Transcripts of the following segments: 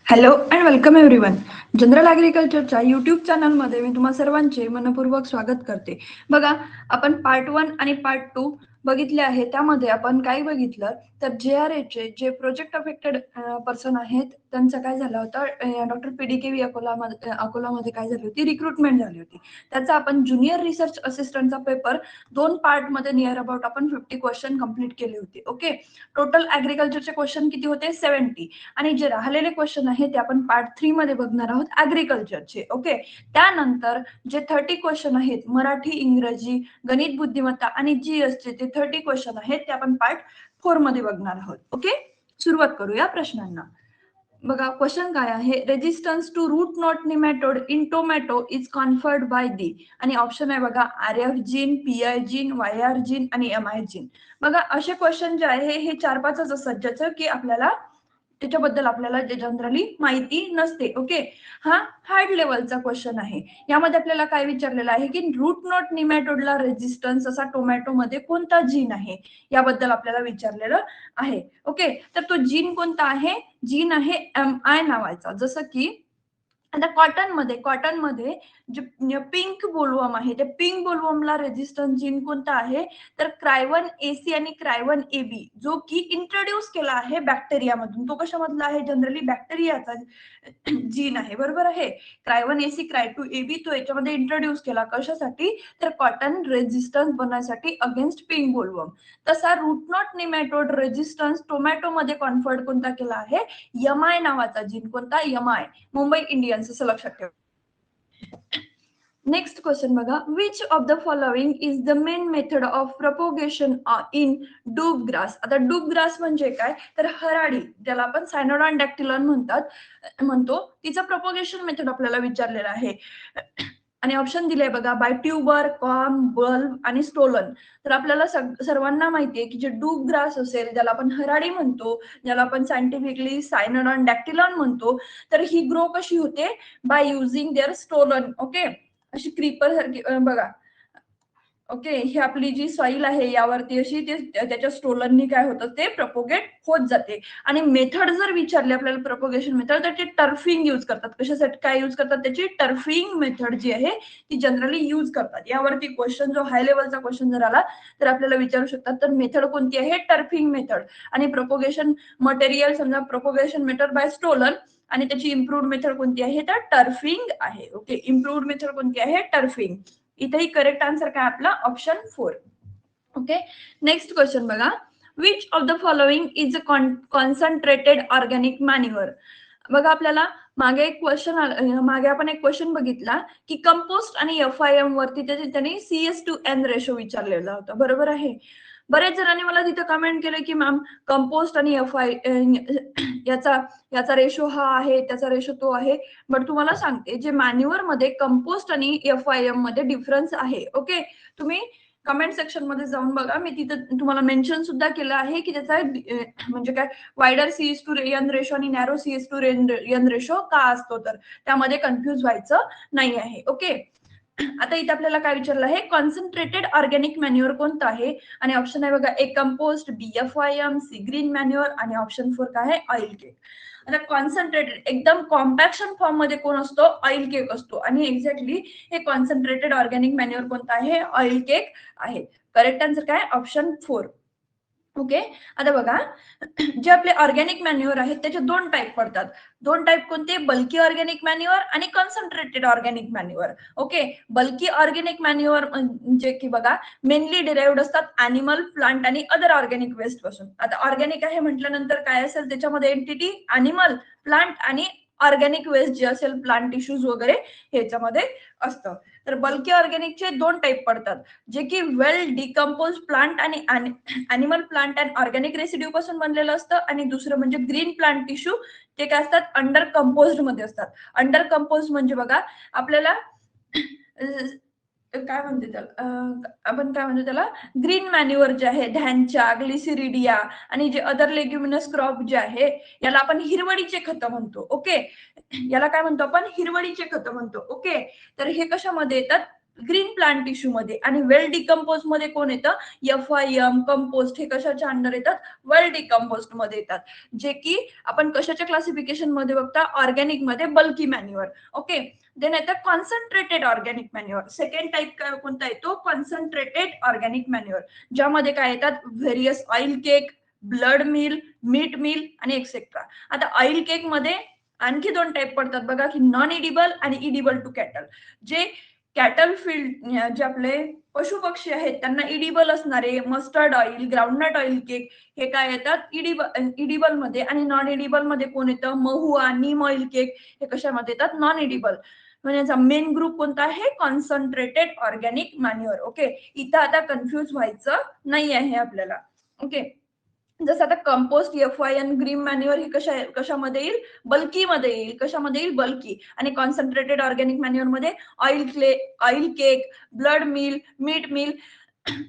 Hello and welcome everyone. General ॲग्रिकल्चरच्या YouTube चॅनलमध्ये मी तुम्हा सर्वांचे मनपूर्वक स्वागत करते. बघा, आपण पार्ट 1 आणि पार्ट 2 बघितले आहे. त्यामध्ये आपण काय बघितलं तर JRAचे जे प्रोजेक्ट अफेक्टेड पर्सन आहेत त्यांचं काय झालं होतं, डॉक्टर PDKV अकोलामध्ये काय झाली होती, रिक्रुटमेंट झाली होती. त्याचा आपण ज्युनियर रिसर्च असिस्टंटचा पेपर 2 पार्टमध्ये नियर अबाउट आपण 50 क्वेश्चन कंप्लीट केले होते. ओके, टोटल ॲग्रिकल्चरचे क्वेश्चन किती होते? 70. आणि जे राहिलेले क्वेश्चन आहे ते आपण पार्ट 3 मध्ये बघणार आहोत ॲग्रिकल्चरचे. ओके, त्यानंतर जे 30 क्वेश्चन आहेत मराठी, इंग्रजी, गणित, बुद्धिमत्ता आणि GSचे ते 30 क्वेश्चन आहेत ते आपण पार्ट 4 मध्ये बघणार आहोत. ओके, सुरुवात करूया प्रश्नांना. बघा, क्वेश्चन काय आहे, resistance to root not nematode in tomato is conferred by the. आणि ऑप्शन आहे बघा RF gene, PI gene, YR gene आणि MI जीन. बघा, असे क्वेश्चन जे आहे हे 4-5च असतात ज्याचं की आपल्याला त्याच्याबद्दल आपल्याला जनरली माहिती नसते. ओके, हा हार्ड लेवलचा क्वेश्चन आहे. यामध्ये आपल्याला काय विचारलेलं आहे की रूट नॉट निमॅटोडला रेजिस्टन्स असा टोमॅटोमध्ये कोणता जीन आहे याबद्दल आपल्याला विचारलेलं आहे. ओके, तर तो जीन कोणता आहे? जीन आहे MI नावाचा. जसं की आता कॉटनमध्ये जे पिंक बोलवर्म आहे त्या पिंक बोलवर्मला रेजिस्टन्स जीन कोणता आहे तर क्रायवन AC आणि क्रायवन AB, जो की इंट्रोड्यूस केला आहे बॅक्टेरियामधून. तो कशामधला आहे? जनरली बॅक्टेरियाचा जीन आहे. बरोबर आहे. क्रायवन AC, क्राय2 AB तो याच्यामध्ये इंट्रोड्यूस केला. कशासाठी? तर कॉटन रेजिस्टन्स बनवण्यासाठी अगेन्स्ट पिंक बोलवर्म. तसा रूट नॉट निमॅटोड रेजिस्टन्स टोमॅटोमध्ये कॉन्फर्ड कोणता केला आहे? MI नावाचा जीन. कोणता? MI, मुंबई इंडियन्स, असं लक्षात ठेवा. नेक्स्ट क्वेश्चन बघा, which of the following is the main method of propagation in डूब ग्रास. आता डूब ग्रास म्हणजे काय तर हराळी, ज्याला आपण सायनोडॉन डॅक्टिलॉन म्हणतो, तिचं प्रपोगेशन मेथड आपल्याला ज्याला आहे. आणि ऑप्शन दिले बघा, बाय ट्यूबर, कॉम, बल्ब आणि स्टोलन. तर आपल्याला सर्वांना माहितीये की जे डूब ग्रास असेल, ज्याला आपण हराळी म्हणतो, ज्याला आपण सायंटिफिकली सायनोडॉन डॅक्टिलॉन म्हणतो, तर ही ग्रो कशी होते? By using their stolon. Okay, अशी क्रीपर सारखी बघा. ओके, ही आपली जी सॉईल आहे यावरती अशी ते त्याच्या स्टोलननी काय होतं ते प्रपोगेट होत जाते. आणि मेथड जर विचारली आपल्याला प्रपोगेशन मेथड, तर ते टर्फिंग यूज करतात. कशासाठी काय यूज करतात? त्याची टर्फिंग मेथड जी आहे ती जनरली यूज करतात. यावरती क्वेश्चन, जो हाय लेवलचा क्वेश्चन जर आला तर आपल्याला विचारू शकतात, तर मेथड कोणती आहे? Turfing method. आणि प्रपोगेशन मटेरियल, समजा प्रपोगेशन मेथड बाय स्टोलन, आणि त्याची इम्प्रूव्ड मेथड कोणती आहे? तर टर्फिंग आहे. ओके, इम्प्रूव्ड मेथड कोणती आहे? टर्फिंग. इथेही करेक्ट आन्सर काय आपला? ऑप्शन 4. ओके, नेक्स्ट क्वेश्चन बघा, which of the following is a concentrated organic manure. बघा, आपल्याला मागे आपण एक क्वेश्चन बघितला की कंपोस्ट आणि FIM वरती त्यांनी CS/N रेशो विचारलेला होता. बरोबर आहे. बरेच जणांनी मला तिथं कमेंट केलं की मॅम, कंपोस्ट आणि याचा याचा रेशो हा आहे, त्याचा रेशो तो आहे. बट तुम्हाला सांगते, जे मॅन्युअर मध्ये कंपोस्ट आणि FIM मध्ये डिफरन्स आहे. ओके, तुम्ही कमेंट सेक्शन मध्ये जाऊन बघा. मी तिथं तुम्हाला मेन्शन सुद्धा केलं आहे की त्याचा म्हणजे काय, वायडर CS/N रेशो आणि नॅरो CS/N रेशो का असतो, तर त्यामध्ये कन्फ्युज व्हायचं नाही आहे. ओके, आता इथे आपल्याला काय विचारलं आहे? कॉन्सन्ट्रेटेड ऑर्गॅनिक मॅन्युअर कोणतं आहे? आणि ऑप्शन आहे बघा, A compost, B FIM, C green manure आणि ऑप्शन 4 काय आहे? Oil cake. आता कॉन्सन्ट्रेटेड एकदम कॉम्पॅक्शन फॉर्म मध्ये कोण असतो? ऑइल केक असतो. आणि एक्झॅक्टली हे कॉन्सन्ट्रेटेड ऑर्गॅनिक मॅन्युअर कोणतं आहे? ऑइल केक आहे. करेक्ट आन्सर काय? ऑप्शन 4. ओके, आता बघा, जे आपले ऑर्गॅनिक मॅन्युअर आहेत त्याचे 2 टाईप पडतात. 2 टाईप कोणते? बल्की ऑर्गॅनिक मॅन्युअर आणि concentrated organic manure. Okay, bulky organic manure म्हणजे की बघा, मेनली डिराइव्हड असतात अॅनिमल, प्लांट आणि अदर ऑर्गॅनिक वेस्ट पासून. आता ऑर्गॅनिक आहे म्हटल्यानंतर काय असेल त्याच्यामध्ये एंटिटी? अॅनिमल, प्लांट आणि ऑर्गॅनिक वेस्ट जे असेल, प्लांट टिश्यूज वगैरे ह्याच्यामध्ये असतं. तर बल्की ऑर्गॅनिकचे 2 टाईप पडतात, जे की वेल डिकम्पोज प्लांट आणि animal, plant and organic residue पासून बनलेलं असतं. आणि दुसरं म्हणजे ग्रीन प्लांट टिश्यू, ते काय असतात? अंडर कंपोज्ड मध्ये असतात. अंडर कंपोज म्हणजे बघा, आपल्याला काय म्हणते त्याला, आपण काय म्हणतो त्याला, ग्रीन मॅन्युअर जे आहे, ध्यानच्या, ग्लिसिरिडिया आणि जे अदर लेग्युमिनस क्रॉप जे आहे, याला आपण हिरवळीचे खतं म्हणतो. ओके, याला काय म्हणतो आपण? हिरवळीचे खतं म्हणतो. ओके, तर हे कशामध्ये येतात? ग्रीन प्लांट टिश्यू मध्ये. आणि वेल डिकम्पोज मध्ये कोण येतं? FIM, कंपोस्ट हे कशाच्या अंडर येतात? वेल डिकम्पोस्ट मध्ये येतात, जे की आपण कशाच्या क्लासिफिकेशन मध्ये बघता? ऑर्गॅनिक मध्ये बल्की मॅन्युअर. ओके. देन येतं concentrated organic manure. Second type कोणता येतो? कॉन्सन्ट्रेटेड ऑर्गॅनिक मॅन्युअर, ज्यामध्ये काय येतात? Various oil cake, blood meal, meat meal आणि एक्सेट्रा. आता ऑइल केक मध्ये आणखी दोन टाइप पडतात बघा, की नॉन इडिबल आणि इडिबल टू कॅटल. जे कॅटल फील्ड जे आपले पशु पक्षी आहेत त्यांना इडिबल असणारे mustard oil, groundnut oil cake हे काय येतात? इडिबल मध्ये. आणि नॉन इडिबल मध्ये कोण येतं? महुआ, नीम ऑइल केक हे कशामध्ये येतात? Non edible. म्हणजे मेन ग्रुप कोणता आहे? Concentrated organic manure. ओके. इथं आता कन्फ्युज व्हायचं नाही आहे आपल्याला. ओके. जसं आता कंपोस्ट, FIM, ग्रीन मॅन्युअर हे कशामध्ये येईल? बल्की मध्ये येईल. कशामध्ये येईल? बल्की. आणि कॉन्सन्ट्रेटेड ऑर्गॅनिक मॅन्युअर मध्ये oil cake, blood meal, meat meal.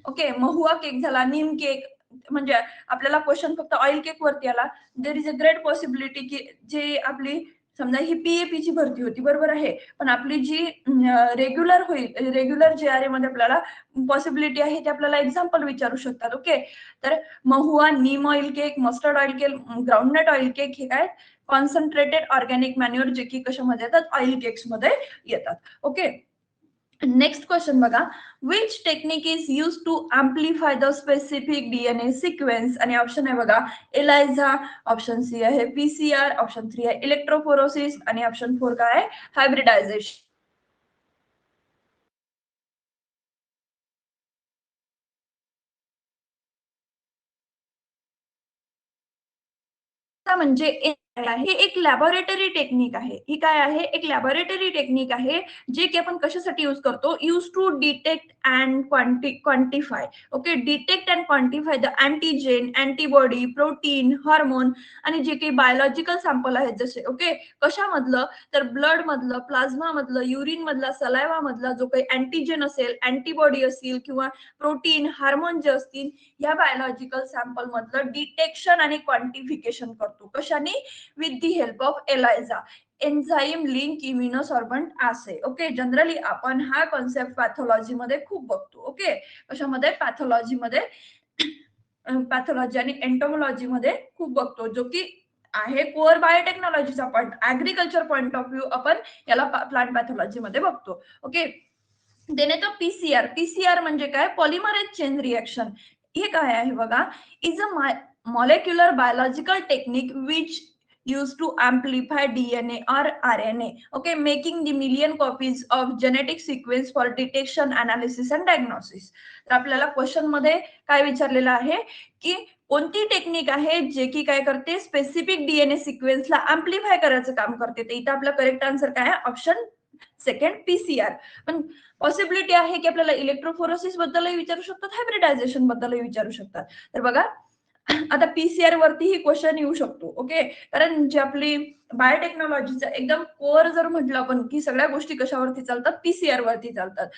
Okay. Mahua cake झाला, नीम केक. म्हणजे आपल्याला क्वेश्चन फक्त ऑइल केक वरती आला. There is a great possibility की जे आपली समजा ही PAP ची भरती होती, बरोबर आहे, पण आपली जी रेग्युलर होईल, रेग्युलर JRA मध्ये आपल्याला पॉसिबिलिटी आहे ते आपल्याला एक्झाम्पल विचारू शकतात. ओके. तर mahua, neem oil cake, mustard oil cake, groundnut oil cake हे काय? कॉन्सन्ट्रेटेड ऑर्गॅनिक मॅन्युअर, जे की कशामध्ये येतात? ऑइल केक्स मध्ये येतात. ओके. नेक्स्ट क्वेश्चन बघा. Which technique is use to amplify the specific DNA sequence? आणि ऑप्शन आहे बघा एलायझा, ऑप्शन सी आहे PCR, ऑप्शन 3 आहे इलेक्ट्रोफोरोसिस आणि ऑप्शन 4 काय आहे? हायब्रिडायझेशन. म्हणजे हे एक लॅबोरेटरी टेक्निक आहे. ही काय आहे? एक लॅबोरेटरी टेक्निक आहे, जे की आपण कशासाठी यूज करतो? Use to detect and quantify. Okay. Detect and quantify the antigen, antibody, protein, hormone आणि जे काही बायोलॉजिकल सॅम्पल आहेत जसे. ओके. कशामधलं? तर ब्लड मधलं, प्लाझ्मा मधलं, युरिन मधला, सलायवा मधला जो काही अँटीजेन असेल, अँटीबॉडी असेल किंवा प्रोटीन, हार्मोन जे असतील, या बायोलॉजिकल सॅम्पल मधलं डिटेक्शन आणि क्वांटिफिकेशन करतो. कशाने? With the help of ELISA, enzyme link immunosorbent असे. ओके. जनरली आपण हा कॉन्सेप्ट पॅथॉलॉजी मध्ये खूप बघतो. ओके. कशामध्ये? पॅथॉलॉजी मध्ये. पॅथॉलॉजी आणि एंटोमॉलॉजी मध्ये खूप बघतो, जो की आहे कोअर बायोटेक्नॉलॉजीचा point. Agriculture point of view आपण याला प्लांट पॅथॉलॉजी मध्ये बघतो. ओके. देन येतो PCR. PCR म्हणजे काय? Polymerase chain reaction. हे काय आहे बघा? Is a molecular biological technique which used to amplify DNA or RNA. Okay, making the million copies of genetic sequence for detection, analysis and diagnosis. तर आपल्याला question मध्ये काय विचारलेलं आहे की कोणती टेक्निक आहे जे की काय करते? स्पेसिफिक DNA सिक्वेन्सला अँप्लिफाय करायचं काम करते. तर इथं आपला करेक्ट आन्सर काय आहे? Option second PCR. पण पॉसिबिलिटी आहे की आपल्याला इलेक्ट्रोफोरोसिस बद्दलही विचारू शकतात, हायब्रिडायझेशन बद्दलही विचारू शकतात. तर बघा आता PCR वरतीही क्वेश्चन येऊ शकतो. ओके. कारण जी आपली बायोटेक्नॉलॉजीचा एकदम कोअर जर म्हटलं आपण की सगळ्या गोष्टी कशावरती चालतात? PCR वरती चालतात.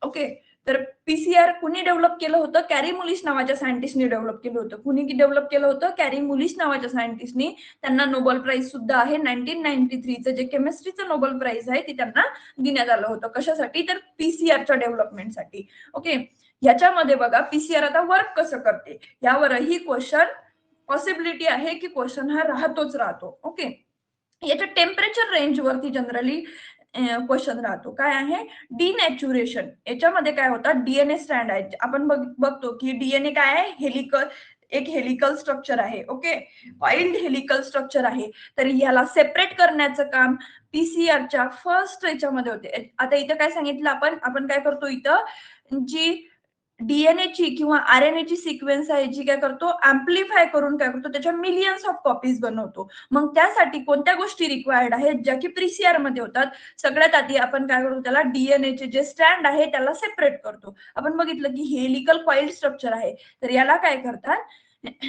ओके. तर PCR कुणी डेव्हलप केलं होतं? कॅरी मुलिश नावाच्या सायंटिस्टनी डेव्हलप केलं होतं. कुणी डेव्हलप केलं होतं? कॅरी मुलिश नावाच्या सायंटिस्टनी. त्यांना नोबेल प्राइज सुद्धा आहे. 1993चं जे केमिस्ट्रीचं नोबेल प्राइज आहे ते त्यांना देण्यात आलं होतं. कशासाठी? तर PCRच्या डेव्हलपमेंटसाठी. ओके. ह्याच्यामध्ये बघा PCR आता वर्क कसं करते यावरही क्वेश्चन पॉसिबिलिटी आहे की क्वेश्चन हा राहतोच राहतो. ओके. याच्या टेम्परेचर रेंज वरती जनरली क्वेश्चन राहतो. काय आहे? डिनॅच्युरेशन. याच्यामध्ये काय होतं? DNA स्ट्रँड आहे. आपण बघतो की DNA काय आहे? एक हेलिकल स्ट्रक्चर आहे. ओके. वाइल्ड हेलिकल स्ट्रक्चर आहे. तर याला सेपरेट करण्याचं काम PCRच्या फर्स्ट याच्यामध्ये होते. आता इथं काय सांगितलं आपण काय करतो इथं? जी DNA ची किंवा RNA ची सिक्वेन्स आहे जी काय करतो? अँप्लिफाय करून काय करतो? त्याच्या मिलियन्स ऑफ कॉपीज बनवतो. मग त्यासाठी कोणत्या गोष्टी रिक्वायर्ड आहेत ज्या की PCR मध्ये होतात? सगळ्यात आधी आपण काय करतो? त्याला DNA चे जे स्ट्रँड आहे त्याला सेपरेट करतो. आपण बघितलं की हेलिकल कॉइल्ड स्ट्रक्चर आहे. तर याला काय करतात?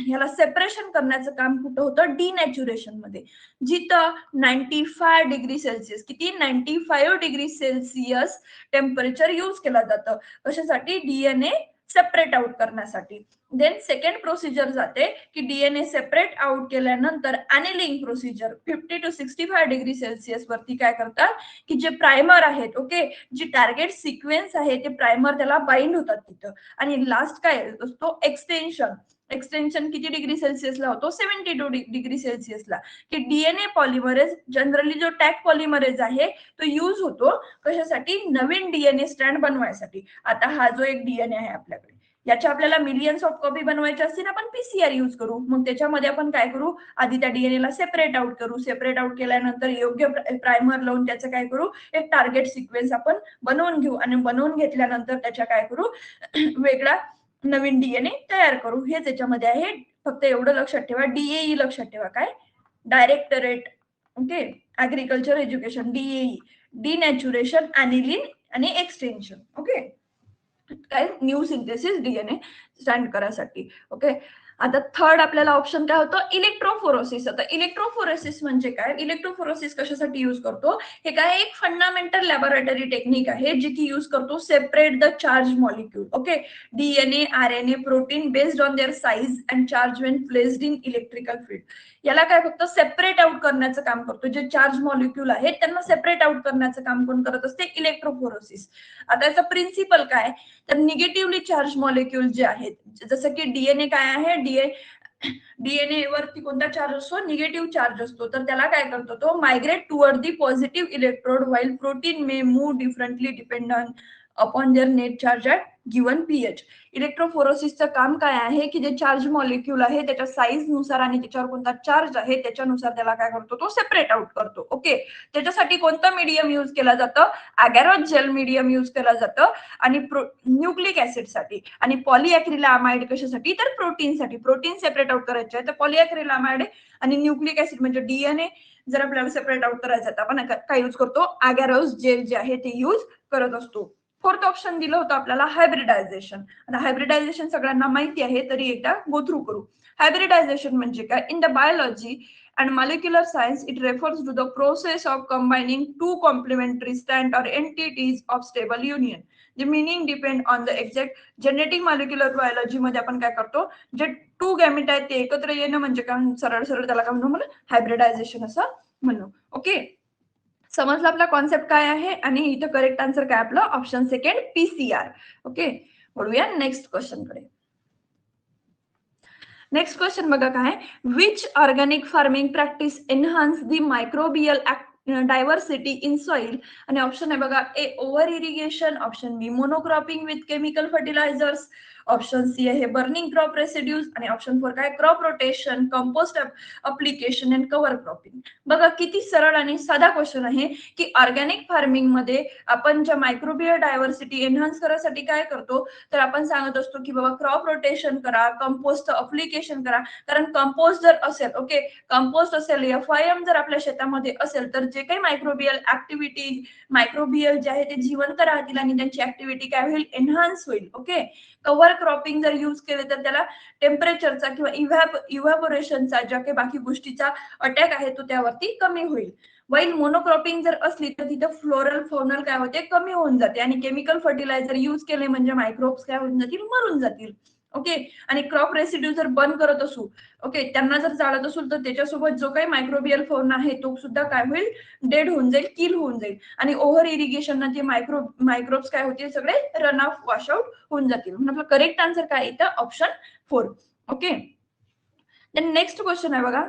याला सेपरेशन करण्याचं काम कुठं होतं? डिनॅच्युरेशन मध्ये. जिथं 95 डिग्री सेल्सिअस, किती? 95 डिग्री सेल्सिअस टेम्परेचर यूज केलं जातं. कशासाठी? DNA सेपरेट आउट करण्यासाठी. देन सेकंड प्रोसिजर जाते की डीएनए सेपरेट आउट केल्यानंतर annealing procedure 50 to 65 degree Celsius वरती काय करतात की जे प्रायमर आहेत, ओके, जी टार्गेट सिक्वेन्स आहे ते प्रायमर त्याला बाइंड होतात तिथं. आणि लास्ट काय असतो एक्सटेन्शन. एक्सटेन्शन किती डिग्री सेल्सिअसला होतो? 72 डिग्री सेल्सिअसला. की डीएनए पॉलिमरेज जनरली जो टॅग पॉलिमरेज आहे तो यूज होतो कशासाठी? नवीन डीएनए स्ट्रँड बनवायसाठी. आता हा जो एक डीएनए आहे आपल्याकडे, याच्या आपल्याला मिलियन्स ऑफ कॉपी बनवायचे असतील आपण पीसीआर यूज करू. मग त्याच्यामध्ये आपण काय करू? आधी त्या डीएनए ला सेपरेट आउट करू. सेपरेट आउट केल्यानंतर योग्य प्रायमर लावून त्याचं काय करू? एक टार्गेट सिक्वेन्स आपण बनवून घेऊ आणि बनवून घेतल्यानंतर त्याच्या काय करू? वेगळा नवीन डीएनए तयार करू. हे त्याच्यामध्ये आहे. फक्त एवढं लक्षात ठेवा, डीएई लक्षात ठेवा. काय? Directorate, okay, agriculture education, DAE, denaturation, annealing आणि एक्सटेन्शन. ओके, काय? न्यू सिंथेसिस डीएनए स्टँड करायसाठी. ओके, आता थर्ड आपल्याला ऑप्शन काय होतं? इलेक्ट्रोफोरोसिस. आता इलेक्ट्रोफोरोसिस म्हणजे काय? इलेक्ट्रोफोरोसिस कशासाठी यूज करतो? हे काय एक फंडामेंटल लॅबोरेटरी टेक्निक आहे जी की यूज करतो separate the charge molecule. Okay, DNA, RNA, protein based on their size and charge Wien placed in electrical field. याला काय फक्त सेपरेट आउट करण्याचं काम करतो. जे चार्ज मॉलिक्यूल आहेत त्यांना सेपरेट आउट करण्याचं काम कोण करत असते? इलेक्ट्रोफोरोसिस. आता याचा प्रिन्सिपल काय? तर निगेटिव्हली चार्ज मॉलिक्यूल जे आहेत, जसं की डीएनए काय आहे? डीएनए वरती कोणता चार्ज असतो? निगेटिव्ह चार्ज असतो. तर त्याला काय करतो? तो migrate toward the positive electrode while protein may move differently dependent upon their net charge at given pH. इलेक्ट्रोफोरोसिसचं काम काय आहे की जे चार्ज मॉलिक्यूल आहे त्याच्या साईज नुसार आणि त्याच्यावर कोणता चार्ज आहे त्याच्यानुसार त्याला काय करतो? तो सेपरेट आउट करतो. ओके, त्याच्यासाठी कोणतं मीडियम यूज केलं जातं? अगॅरोस जेल मीडियम यूज केलं जातं. आणि न्यूक्लिक ऍसिडसाठी. आणि पॉलिॲक्रिलामाइड कशासाठी? तर प्रोटीनसाठी. प्रोटीन सेपरेट आउट करायचे आहे तर पॉलिॲक्रिलामाइड आणि न्यूक्लिक ऍसिड म्हणजे डीएनए जर आपल्याला सेपरेट आउट करायचं आहे तर आपण काय यूज करतो? अगॅरोस जेल जे आहे ते यूज करत असतो. फोर्थ ऑप्शन दिलं होतं आपल्याला हायब्रिडायझेशन. आता हायब्रिडायझेशन सगळ्यांना माहिती आहे तरी एकदा गो थ्रू करू. हायब्रिडायझेशन म्हणजे काय? In the biology and molecular science, it refers to the process of combining two complementary strands or entities of stable union. The meaning depend on the exact genetic molecular biology मध्ये आपण काय करतो? जे to gamete आहेत ते एकत्र येणं म्हणजे काय? सरळ सरळ त्याला काय म्हणू? हायब्रिडायझेशन असं म्हणू. ओके, समजलं आपला कॉन्सेप्ट काय आहे? आणि इथं करेक्ट आन्सर काय आपलं? Option second, PCR. ओके, वळूया नेक्स्ट क्वेश्चन कडे. नेक्स्ट क्वेश्चन बघा काय? Which organic farming practice enhance the microbial diversity in soil. आणि ऑप्शन आहे बघा, A over irrigation, option B monocropping with chemical fertilisers, option C आहे बर्निंग क्रॉप रेसिड्यूज आणि option 4 काय? Crop rotation, compost application and cover cropping. बघा किती सरळ आणि साधा क्वेश्चन आहे की ऑर्गॅनिक फार्मिंग मध्ये आपण ज्या मायक्रोबियल डायव्हर्सिटी एनहान्स करायसाठी काय करतो? तर आपण सांगत असतो की बाबा क्रॉप रोटेशन करा, कंपोस्ट अप्लिकेशन करा. कारण कंपोस्ट जर असेल, ओके, कंपोस्ट असेल, एफआयएम जर आपल्या शेतामध्ये असेल तर जे काही मायक्रोबियल ऍक्टिव्हिटी, मायक्रोबियल जे आहे ते जिवंत राहतील आणि त्यांची ऍक्टिव्हिटी काय होईल? एनहान्स होईल. ओके, कव्हर क्रॉपिंग जर यूज केले तर त्याला टेम्परेचरचा किंवा इव्हॅपोरेशनचा ज्या काही बाकी गोष्टीचा अटॅक आहे तो त्यावरती कमी होईल. वाईल मोनोक्रॉपिंग जर असली तर तिथं फ्लोरल फौनल काय होते? कमी होऊन जाते. आणि केमिकल फर्टिलायझर यूज केले म्हणजे मायक्रोब्स काय होऊन जातील? मरून जातील. ओके, आणि क्रॉप रेसिड्यू जर बंद करत असू, ओके, त्यांना जर जाळत असू तर त्याच्यासोबत जो काही मायक्रोबियल फौना आहे तो सुद्धा काय होईल? डेड होऊन जाईल, किल होऊन जाईल. आणि ओव्हर इरिगेशन ते मायक्रोब्स काय होतील? सगळे रन ऑफ, वॉश आउट होऊन जातील. म्हणून आपलं करेक्ट आन्सर काय येतं? Option 4. Okay, then next question आहे बघा.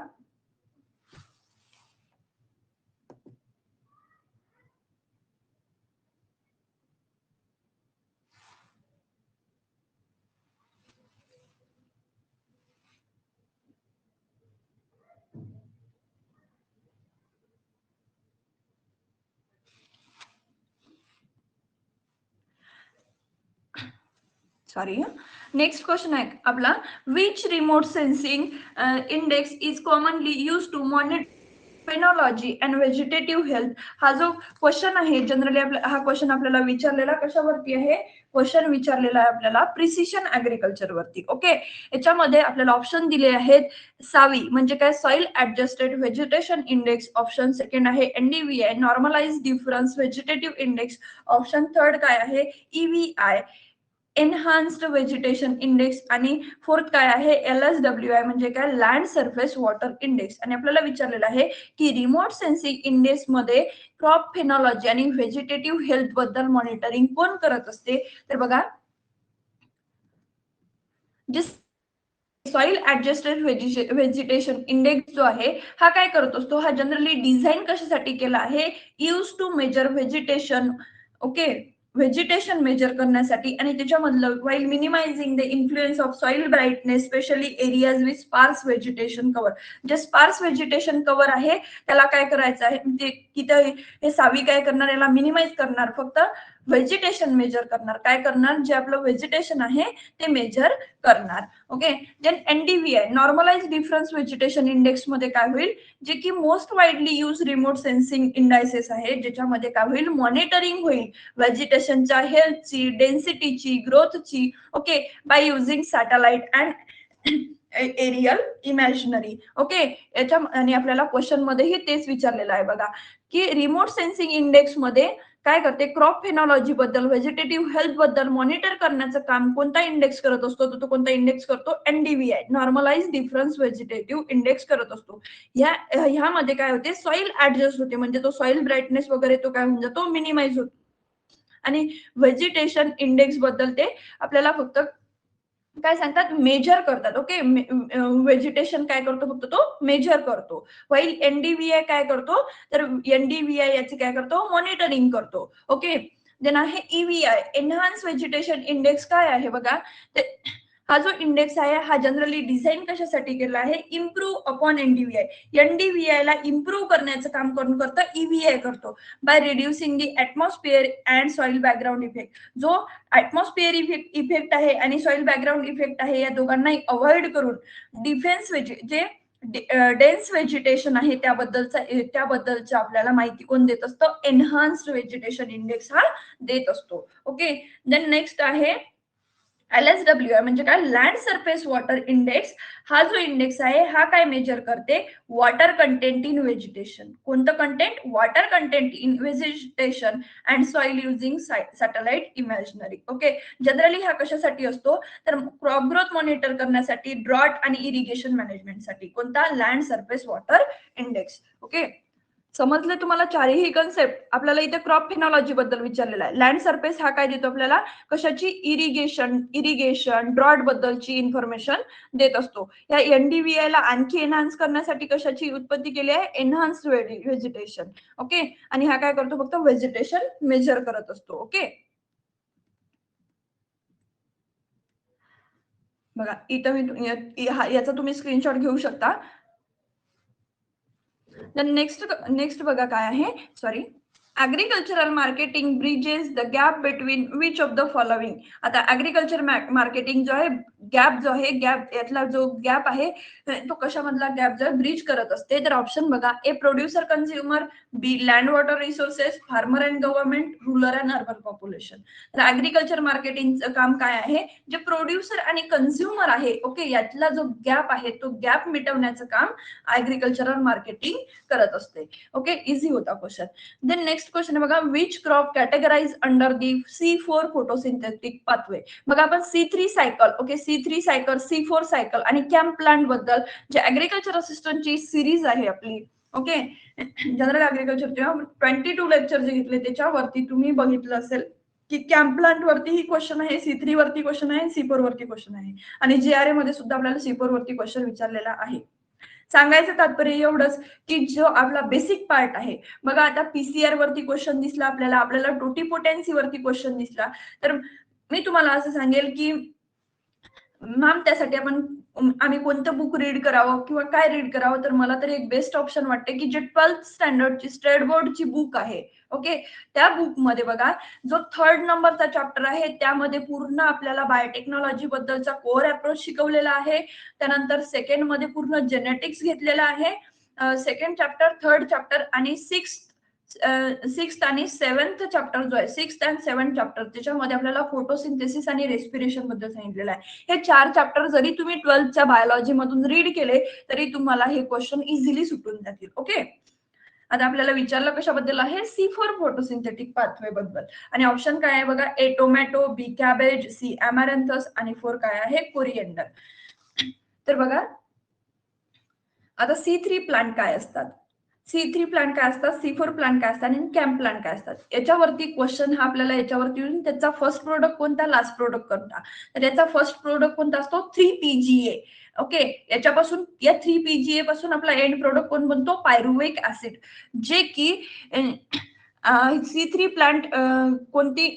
सॉरी, नेक्स्ट क्वेश्चन आहे आपला. Which remote sensing index is commonly use to monitor phenology and vegetative health. हा जो क्वेश्चन आहे जनरली हा क्वेश्चन आपल्याला विचारलेला कशावरती आहे? क्वेश्चन विचारलेला आहे आपल्याला प्रिसिशन ऍग्रिकल्चर वरती. ओके, याच्यामध्ये आपल्याला ऑप्शन दिले आहेत. सावी म्हणजे काय? Soil adjusted vegetation index. Option second आहे NDVI, normalise difference vegetative index. Option third काय आहे? ईव्हीआय, एनहान्स्ड व्हेजिटेशन इंडेक्स आणि फोर्थ काय आहे LSWI म्हणजे काय लँड सरफेस वॉटर इंडेक्स. आणि आपल्याला विचारलेलं आहे की रिमोट सेन्सिंग इंडेक्स मध्ये क्रॉप फेनॉलॉजी आणि व्हेजिटेटिव्ह हेल्थ बद्दल मॉनिटरिंग कोण करत असते. तर बघा जे सॉइल ऍडजस्टेड व्हेजिटेशन इंडेक्स जो आहे हा काय करत असतो, हा जनरली डिझाईन कशासाठी केला आहे, use to measure vegetation. Okay, vegetation measure करण्यासाठी आणि त्याच्यामधलं while minimising the influence of soil brightness specially areas with sparse vegetation cover. जे स्पार्स व्हेजिटेशन कव्हर आहे त्याला काय करायचं आहे, म्हणजे की हे सावी काय करणार, याला मिनिमाइज करणार, फक्त व्हेजिटेशन मेजर करणार. काय करणार, जे आपलं व्हेजिटेशन आहे ते मेजर करणार. Okay, then NDVI normalise difference vegetation index मध्ये काय होईल, जे की most widely use remote sensing indices आहे, ज्याच्यामध्ये काय होईल मॉनिटरिंग होईल व्हेजिटेशनच्या हेल्थची, डेन्सिटीची, ग्रोथची. Okay, by using satellite and aerial imaginary. Okay, याच्या आणि आपल्याला क्वेश्चन मध्येही तेच विचारलेलं आहे बघा, की रिमोट सेन्सिंग इंडेक्स मध्ये काय करते, क्रॉप फेनॉलॉजी बद्दल, व्हेजिटेटिव्ह हेल्थ बद्दल मॉनिटर करण्याचं काम कोणता इंडेक्स करत असतो, तो कोणता इंडेक्स करतो, NDVI normalise difference vegetative index करत असतो. ह्यामध्ये काय होते, सॉइल ऍडजस्ट होते, म्हणजे तो सॉइल ब्राईटनेस वगैरे तो काय होऊन जातो, मिनिमाइज होतो. आणि व्हेजिटेशन इंडेक्स बद्दल ते आपल्याला फक्त काय सांगतात, मेजर करतात. ओके, व्हेजिटेशन काय करतो, फक्त तो मेजर करतो. वाईल NDVI काय करतो, तर NDVI याचे काय करतो, मॉनिटरिंग करतो. ओके, देन आहे EVI एनहान्स व्हेजिटेशन इंडेक्स. काय आहे बघा, हा जो इंडेक्स आहे हा जनरली डिझाईन कशासाठी केला आहे, इम्प्रूव्ह अपॉन NDVI. NDVI ला इम्प्रूव्ह करण्याचं काम कोण करतं, EVI करतो, by reducing the atmosphere and soil background effect. जो ऍटमॉस्फिअर इफेक्ट आहे आणि सॉइल बॅकग्राऊंड इफेक्ट आहे या दोघांनाही अवॉइड करून डिफेन्स जे डेन्स व्हेजिटेशन आहे त्याबद्दलचं आपल्याला माहिती कोण देत असतं, एनहान्स्ड व्हेजिटेशन इंडेक्स हा देत असतो. ओके, देन नेक्स्ट आहे LSWI म्हणजे काय, लँड सरफेस वॉटर इंडेक्स. हा जो इंडेक्स आहे हा काय मेजर करते, वॉटर कंटेंट इन व्हेजिटेशन. कोणतं content, water content in vegetation and soil using satellite imaginary. Okay, generally हा कशासाठी असतो, तर क्रॉप ग्रोथ मॉनिटर करण्यासाठी, ड्रॉट आणि इरिगेशन मॅनेजमेंटसाठी. कोणता, land surface water index. Okay, समजले तुम्हाला चारही कन्सेप्ट. आपल्याला इथे क्रॉप फेनॉलॉजी बद्दल विचारलेला आहे. लँड सरफेस हा काय देतो आपल्याला, कशाची, इरिगेशन ड्रॉट बद्दलची इन्फॉर्मेशन देत असतो. या NDVI ला आणखी एनहान्स करण्यासाठी कशाची उत्पत्ती केली आहे, एनहान्स्ड व्हेजिटेशन. ओके, आणि हा काय करतो, फक्त व्हेजिटेशन मेजर करत असतो. ओके, बघा इथं मी याचा तुम्ही स्क्रीनशॉट घेऊ शकता. नेक्स्ट बघा काय आहे, sorry, agricultural marketing bridges the gap between which of the following. आता ऍग्रिकल्चर मार्केटिंग जो आहे, गॅप जो आहे, गॅप यातला जो गॅप आहे तो कशामधला गॅप जो ब्रिज करत असते. तर ऑप्शन बघा, A producer consumer, B land water resources, farmer and government, rural and urban population. तर ऍग्रिकल्चर मार्केटिंगचं काम काय आहे, जे प्रोड्युसर आणि कन्झ्युमर आहे, ओके, यातला जो गॅप आहे तो गॅप मिटवण्याचं काम ऍग्रिकल्चरल मार्केटिंग करत असते. ओके, इझी होता क्वेश्चन. देन नेक्स्ट क्वेश्चन बघा, which crop categorise under the C4 photosynthetic pathway. बघा आपण C3 cycle, okay, C3 cycle, C4 cycle आणि कॅम्प प्लांट बद्दल जे ऍग्रिकल्चर असिस्टंटची सिरीज आहे आपली, ओके, जनरल ऍग्रिकल्चरच्या 22 लेक्चर जे घेतले त्याच्यावरती तुम्ही बघितलं असेल की कॅम्प प्लांट वरती ही क्वेश्चन आहे, C3 वरती क्वेश्चन आहे, C4 वरती क्वेश्चन आहे, आणि GRA मध्ये सुद्धा आपल्याला C4 वरती क्वेश्चन विचारलेला आहे. सांगायचं तात्पर्य एवढंच की जो आपला बेसिक पार्ट आहे बघा, आता PCR वरती क्वेश्चन दिसला आपल्याला टोटीपोटेन्सी वरती क्वेश्चन दिसला, तर मी तुम्हाला असं सांगेल की मॅम त्यासाठी आम्ही कोणतं बुक रीड करावं किंवा काय रीड करावं, तर मला तरी एक बेस्ट ऑप्शन वाटते की जे 12th स्टँडर्डची स्टेट बोर्डची बुक आहे, ओके, त्या बुक मध्ये बघा जो 3rd नंबरचा चॅप्टर आहे त्यामध्ये पूर्ण आपल्याला बायोटेक्नॉलॉजी बद्दलचा कोर अप्रोच शिकवलेला आहे. त्यानंतर सेकंड मध्ये पूर्ण जेनेटिक्स घेतलेला आहे, सेकंड चॅप्टर, 3rd चॅप्टर आणि सिक्स्थ आणि 7th चॅप्टर जो आहे, 6th अँड 7th चॅप्टर, त्याच्यामध्ये आपल्याला फोटोसिंथेसिस आणि रेस्पिरेशन बद्दल सांगितलेलं आहे. हे 4 चॅप्टर जरी तुम्ही 12thच्या बायोलॉजी मधून रीड केले तरी तुम्हाला हे क्वेश्चन इझिली सुटून जातील. ओके, आता आपल्याला विचारलं कशाबद्दल आहे, C4 फोटोसिंथेटिक पाथवे बद्दल. आणि ऑप्शन काय आहे बघा, ए टोमॅटो, बी कॅबेज, सी अमॅरंथस आणि 4 काय आहे, कोरिएंडर. तर बघा आता C3 प्लांट काय असतात, C3 प्लांट काय असतात, C4 प्लांट काय असतात आणि कॅम्प प्लांट काय असतात. याच्यावरती क्वेश्चन हा आपल्याला याच्यावरती येऊन त्याचा फर्स्ट प्रोडक्ट कोणता, लास्ट प्रोडक्ट कोणता. तर याचा फर्स्ट प्रोडक्ट कोणता असतो, 3PGA. ओके, याच्यापासून या 3PGA पासून आपला एंड प्रोडक्ट कोण बनतो, पायरुवेक ऍसिड. जे की C3 प्लांट कोणती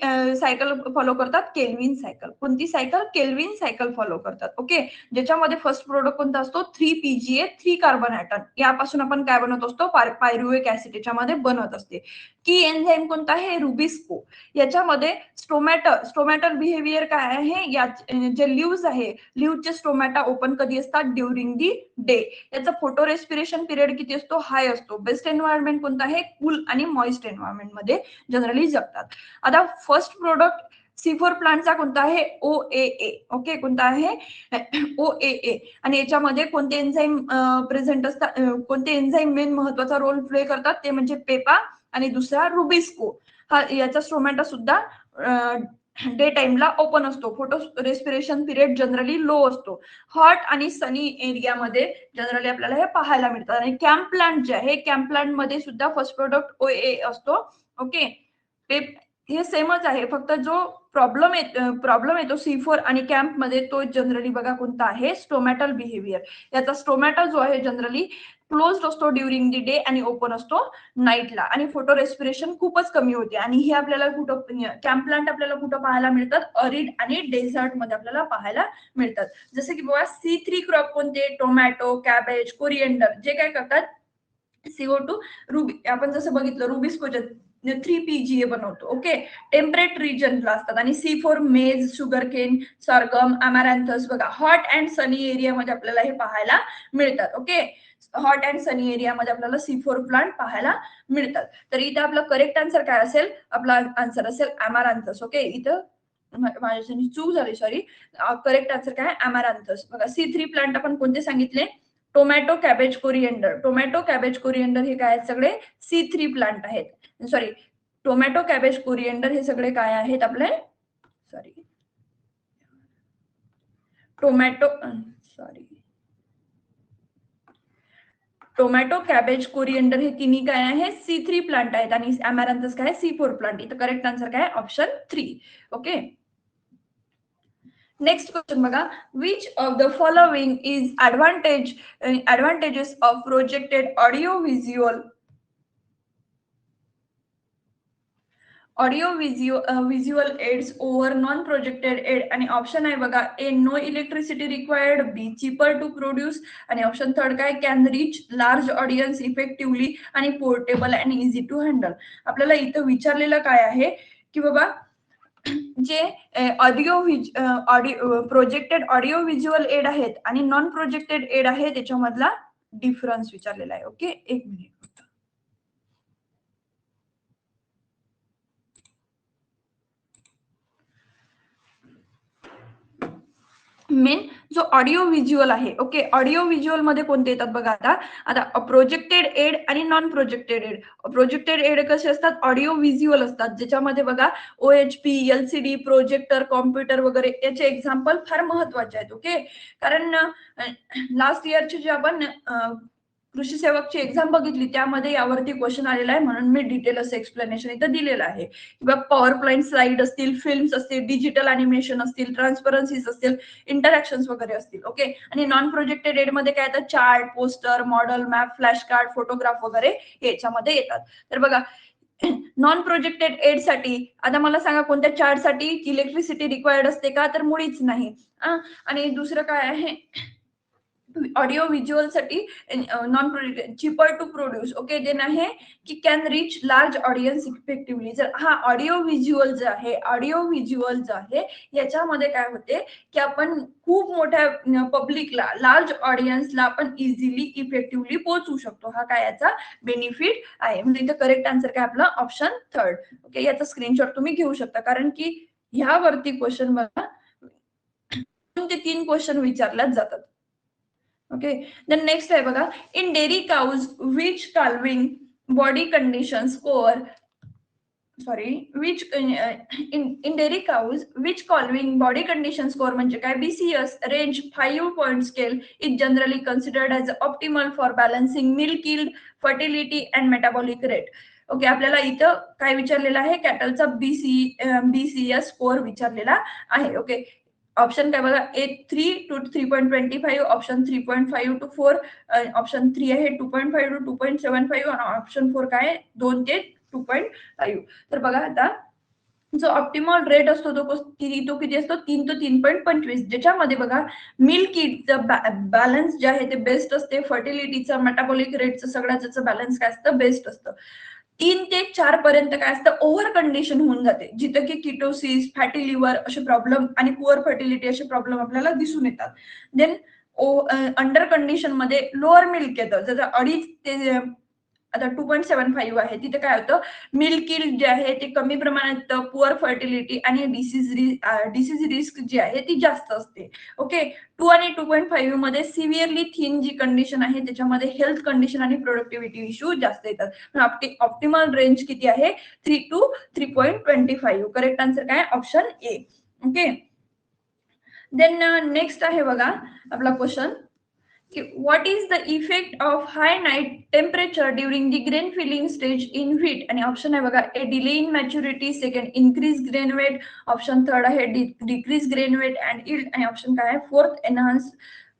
सायकल फॉलो करतात, केल्विन सायकल. कोणती सायकल, केल्विन सायकल फॉलो करतात. ओके, ज्याच्यामध्ये फर्स्ट प्रोडक्ट कोणता असतो, 3PGA, 3 कार्बन ऍटम. यापासून आपण काय बनवत असतो, पायरुवेक ऍसिड याच्यामध्ये बनत असते. की एन्झाईम कोणता आहे, रुबिस्को. याच्यामध्ये स्टोमॅटल बिहेवियर काय आहे, जे लिव्हज आहे, लिव्हचे स्टोमॅटा ओपन कधी असतात, ड्युरिंग दी डे. याचा फोटो रेस्पिरेशन पिरियड किती असतो, हाय असतो. बेस्ट एन्व्हायरमेंट कोणता आहे, कूल आणि मॉइस्ट एन्व्हायरमेंट मध्ये जनरली जगतात. आता फर्स्ट प्रोडक्ट C4 प्लांटचा कोणता आहे, OAA. ओके, कोणता आहे, OAA. आणि याच्यामध्ये कोणते एन्झाईम प्रेझेंट असतात, कोणते एन्झाईम मेन महत्वाचा रोल प्ले करतात, ते म्हणजे पेपा आणि दुसरा रुबिस्को. हा याचा स्टोमॅटा सुद्धा डे टाइमला ओपन असतो. Photo respiration period generally low असतो. हॉट आणि सनी एरियामध्ये जनरली आपल्याला हे पाहायला मिळतात. आणि कॅम्प प्लांट जे आहे, कॅम्प प्लांट मध्ये सुद्धा फर्स्ट प्रोडक्ट OA असतो. ओके, हे सेमच आहे, फक्त जो प्रॉब्लेम येतो C4 आणि कॅम्प मध्ये, तो जनरली बघा कोणता आहे, स्टोमॅटल बिहेवियर. याचा स्टोमॅटा जो आहे जनरली क्लोज्ड असतो ड्युरिंग दी डे आणि ओपन असतो नाईटला. आणि फोटो रेस्पिरेशन खूपच कमी होते. आणि हे आपल्याला कुठं, कॅम्प प्लांट आपल्याला कुठं पाहायला मिळतात, अरिड आणि डेझर्ट मध्ये आपल्याला पाहायला मिळतात. जसे की बघा C3 क्रॉप कोणते, टोमॅटो, कॅबेज, कोरिएंडर, जे काय करतात, CO2 रुबी, आपण जसं बघितलं रुबिस्कोच्या 3PGA बनवतो. ओके, टेम्परेट रिजनला असतात. आणि C4 मेज, शुगरकेन, सॉर्गम, अमॅरॅन्थस बघा हॉट अँड सनी एरियामध्ये आपल्याला हे पाहायला मिळतात. ओके, हॉट अँड सनी एरियामध्ये आपल्याला C4 प्लांट पाहायला मिळतात. तर इथे आपलं करेक्ट आन्सर काय असेल, आपला आन्सर असेल अमॅरॅन्थस. ओके, इथं माझ्यासाठी चूक झाली, सॉरी. करेक्ट आन्सर काय, अमॅरॅन्थस. बघा C3 प्लांट आपण कोणते सांगितले, tomato, cabbage, coriander. Tomato, cabbage, coriander हे काय आहेत, सगळे C3 प्लांट आहेत. सॉरी, टोमॅटो, कॅबेज, कोरिएंडर हे सगळे काय आहेत आपले, sorry, tomato, sorry, tomato, cabbage, coriander हे तिन्ही काय आहे, C3 प्लांट आहेत. आणि अमॅरॅन्थस काय, C4 प्लांट. इथं करेक्ट आन्सर काय, ऑप्शन 3. ओके, नेक्स्ट क्वेश्चन बघा, which of the following is advantages of projected audio visual aids over non projected aid. आणि ऑप्शन आहे बघा, A no electricity required, B cheaper to produce, आणि option third काय, can reach large audience effectively, आणि portable and easy to handle. आपल्याला इथं विचारलेलं काय आहे की बाबा, जे प्रोजेक्टेड ऑडिओ व्हिज्युअल एड आहेत आणि नॉन प्रोजेक्टेड एड आहे, त्याच्यामधला डिफरन्स विचारलेला आहे. ओके, एक मिनिट. मेन जो ऑडिओ व्हिज्युअल आहे, ओके, ऑडिओ व्हिज्युअल मध्ये कोणते येतात बघा. आता प्रोजेक्टेड एड आणि non projected aid. Projected aid कसे असतात, ऑडिओ व्हिज्युअल असतात, ज्याच्यामध्ये बघा OHP, LCD, प्रोजेक्टर, कॉम्प्युटर वगैरे याचे एक्झाम्पल फार महत्वाचे आहेत. ओके, कारण लास्ट इयरचे जे आपण कृषी सेवकची एक्झाम बघितली, त्यामध्ये यावरती क्वेश्चन आलेला आहे, म्हणून मी डिटेल असं एक्सप्लेनेशन इथं दिलेलं आहे. किंवा पॉवर पॉइंट स्लाइड असतील, फिल्म्स असतील, डिजिटल अॅनिमेशन असतील, ट्रान्सपरन्सीज असतील, इंटरॅक्शन वगैरे असतील. ओके, आणि नॉन प्रोजेक्टेड एड मध्ये काय येतात, chart, poster, model, map, flash card, photograph वगैरे याच्यामध्ये येतात. तर बघा, नॉन प्रोजेक्टेड एड साठी आता मला सांगा, कोणत्या चार्ट साठी इलेक्ट्रिसिटी रिक्वायर्ड असते का, तर मुळीच नाही. आणि दुसरं काय आहे, ऑडिओ व्हिज्युअल साठी non projected, cheaper to produce. Okay, then आहे की can reach large audience effectively. जर हा ऑडिओ व्हिज्युअल जे आहे, याच्यामध्ये काय होते की आपण खूप मोठ्या पब्लिकला, लार्ज ऑडियन्सला आपण इझिली इफेक्टिव्हली पोहोचू शकतो. हा काय याचा बेनिफिट आहे. म्हणजे इथं करेक्ट आन्सर काय आपला, ऑप्शन थर्ड. ओके, याचा स्क्रीनशॉट तुम्ही घेऊ शकता, कारण की ह्यावरती क्वेश्चन बघा, 2 ते 3 क्वेश्चन विचारल्याच जातात. ओके, देन नेक्स्ट आहे बघा, in dairy cows which calving body condition score, which in dairy cows, which following body condition score म्हणजे काय, BCS range 5-point scale is generally considered as optimal for balancing milk yield, fertility and metabolic rate. Okay, आपल्याला इथं काय विचारलेलं आहे, कॅटलचा BCS score विचारलेला आहे. Okay, option काय बघा, ए 3 to 3.25, ऑप्शन 3.5 to 4, ऑप्शन 3 आहे 2.5 to 2.75 आणि ऑप्शन 4 काय 2 ते 2.5. तर बघा आता जो ऑप्टिमल रेट असतो तो किती असतो, 3 ते 3.25, ज्याच्यामध्ये बघा मिल्क ईडचं बॅलन्स जे आहे ते बेस्ट असते, फर्टिलिटीचं, मेटाबॉलिक रेटचं सगळ्याचं बॅलन्स काय असतं, बेस्ट असतं. 3 ते 4 पर्यंत काय असतं, ओव्हर कंडिशन होऊन जाते, जिथं की किटोसिस, फॅटी लिव्हर असे प्रॉब्लेम आणि पुअर फर्टिलिटी असे प्रॉब्लेम आपल्याला दिसून येतात. देन अंडर कंडिशन मध्ये लोअर मिल्क येतं, जर 2.5 ते आता 2.75 आहे, तिथे काय होतं, मिल्क यील्ड जे आहे ते कमी प्रमाणात, पुअर फर्टिलिटी आणि डिसीज रिस्क जी आहे ती जास्त असते. ओके, 2 आणि 2.5 मध्ये सिव्हिअरली थिन जी कंडिशन आहे त्याच्यामध्ये हेल्थ कंडिशन आणि प्रोडक्टिव्हिटी इश्यू जास्त येतात. ऑप्टिमल रेंज किती आहे, 3 to 3.25. करेक्ट आन्सर काय, option A. Okay, then next आहे बघा आपला question, what is the effect of high night temperature during the grain filling stage in wheat? आणि ऑप्शन आहे बघा, A delay in maturity, second increase grain weight, option third आहे decrease grain weight and yield, आणि option काय आहे fourth enhance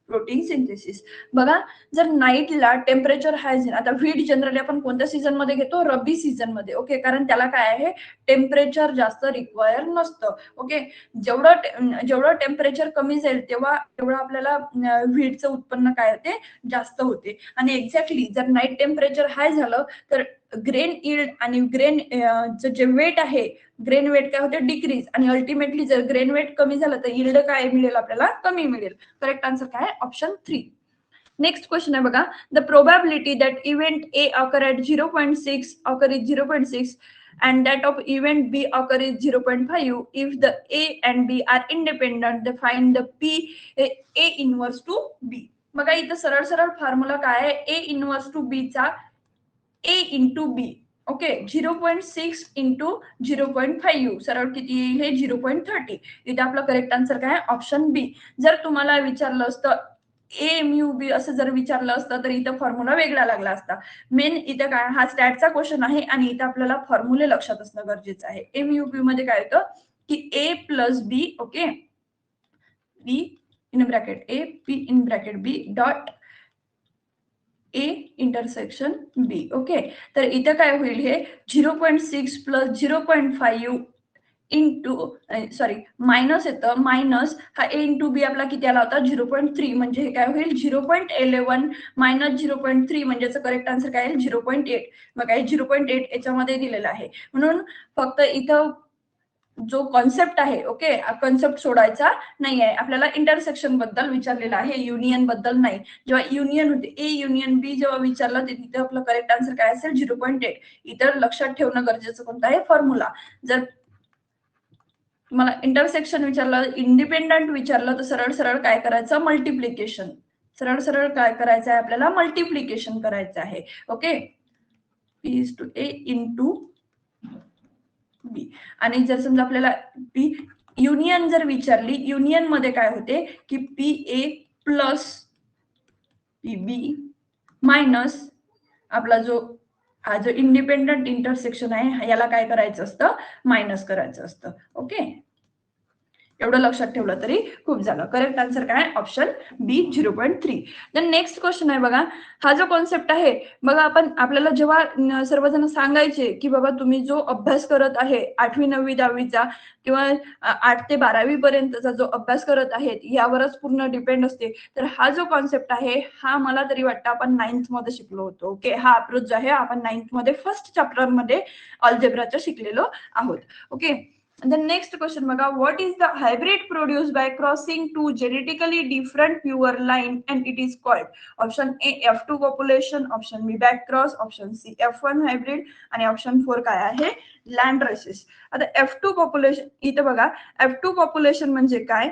protein synthesis. बघा, जर नाईटला टेम्परेचर हाय झालं, आता व्हीट जनरली आपण कोणत्या सीझन मध्ये घेतो, रब्बी सीझन मध्ये. ओके, कारण त्याला काय आहे, टेम्परेचर जास्त रिक्वायर नसतं. ओके, जेवढं टेम्परेचर कमी जाईल तेवढं आपल्याला व्हीटचं उत्पन्न काय होते, जास्त होते. आणि एक्झॅक्टली जर नाईट टेम्परेचर हाय झालं तर ग्रेन इल्ड आणि ग्रेन जे वेट आहे, ग्रेन वेट काय होते, डिक्रीज, आणि अल्टिमेटली जर ग्रेन वेट कमी झालं तर इल्ड काय मिळेल, आपल्याला कमी मिळेल. करेक्ट आन्सर काय, ऑप्शन 3. नेक्स्ट क्वेश्चन आहे बघा, the probability that event A occur at 0.6 occur is 0.6 and that of event B occur is 0.5 if the A and B are independent, they find the P A inverse to B. बघा इथं सरळ सरळ formula काय आहे, A inverse to B चा A into B. Okay, 0.6 into 0.5 सरळ किती येईल, हे 0.30. इथे आपला करेक्ट आन्सर काय, ऑप्शन बी. जर तुम्हाला विचारलं असतं ए म्यू बी असं जर विचारलं असतं तर इथं फॉर्म्युला वेगळा लागला असता. मेन इथं काय, हा स्टॅटचा क्वेश्चन आहे आणि इथं आपल्याला फॉर्म्युले लक्षात असणं गरजेचं आहे. एम यू बी मध्ये काय होतं की A plus B, okay, B in bracket A, P in bracket B dot A intersection B. Okay, तर इथं काय होईल, हे 0.6 प्लस 0.5 इंटू सॉरी मायनस येतं, मायनस हा ए इंटू बी आपला किती आला होता, 0.3, म्हणजे हे काय होईल 0.11 मायनस 0.3, म्हणजे करेक्ट आन्सर काय येईल 0.8. मग काय 0.8 याच्यामध्ये दिलेलं आहे, म्हणून फक्त इथं जो कॉन्सेप्ट आहे, ओके, कॉन्सेप्ट सोडायचा नाही आहे, आपल्याला इंटरसेक्शन बद्दल विचारलेलं आहे, युनियन बद्दल नाही. जेव्हा युनियन होते, ए युनियन बी जेव्हा विचारलं ते तिथे आपलं करेक्ट आन्सर काय असेल 0.8. इतर लक्षात ठेवणं गरजेचं कोणतं आहे, फॉर्म्युला. जर तुम्हाला इंटरसेक्शन विचारलं, इंडिपेंडंट विचारलं तर सरळ सरळ काय करायचं, मल्टिप्लिकेशन. सरळ सरळ काय करायचं आहे, आपल्याला मल्टिप्लिकेशन करायचं आहे. Okay, P is to A into B. आणि जर समजा आपल्याला पी युनियन जर विचारली, युनियन मध्ये काय होते की P A plus P B minus आपला जो हा जो इंडिपेंडंट इंटरसेक्शन आहे याला काय करायचं असतं, मायनस करायचं असतं. ओके, एवढं लक्षात ठेवलं तरी खूप झालं. करेक्ट आन्सर काय, ऑप्शन बी 0.3. देन नेक्स्ट क्वेश्चन आहे बघा, हा जो कॉन्सेप्ट आहे बघा, आपल्याला जेव्हा सर्वजण सांगायचे की बाबा तुम्ही जो अभ्यास करत आहे 8वी 9वी 10वीचा किंवा 8 ते 12वी पर्यंतचा जो अभ्यास करत आहेत यावरच पूर्ण डिपेंड असते, तर हा जो कॉन्सेप्ट आहे हा मला तरी वाटतं आपण 9th मध्ये शिकलो होतो. ओके, हा अप्रोच जो आहे आपण 9th मध्ये फर्स्ट चॅप्टर मध्ये अल्जेब्राचा शिकलेलो आहोत. ओके, the next question बघा, what is the hybrid produced by crossing two genetically different pure line and it is called? Option A F2 population, option B back cross, option C F1 hybrid आणि option 4 काय आहे, land races. आता F2 population, इथे बघा F2 population म्हणजे काय,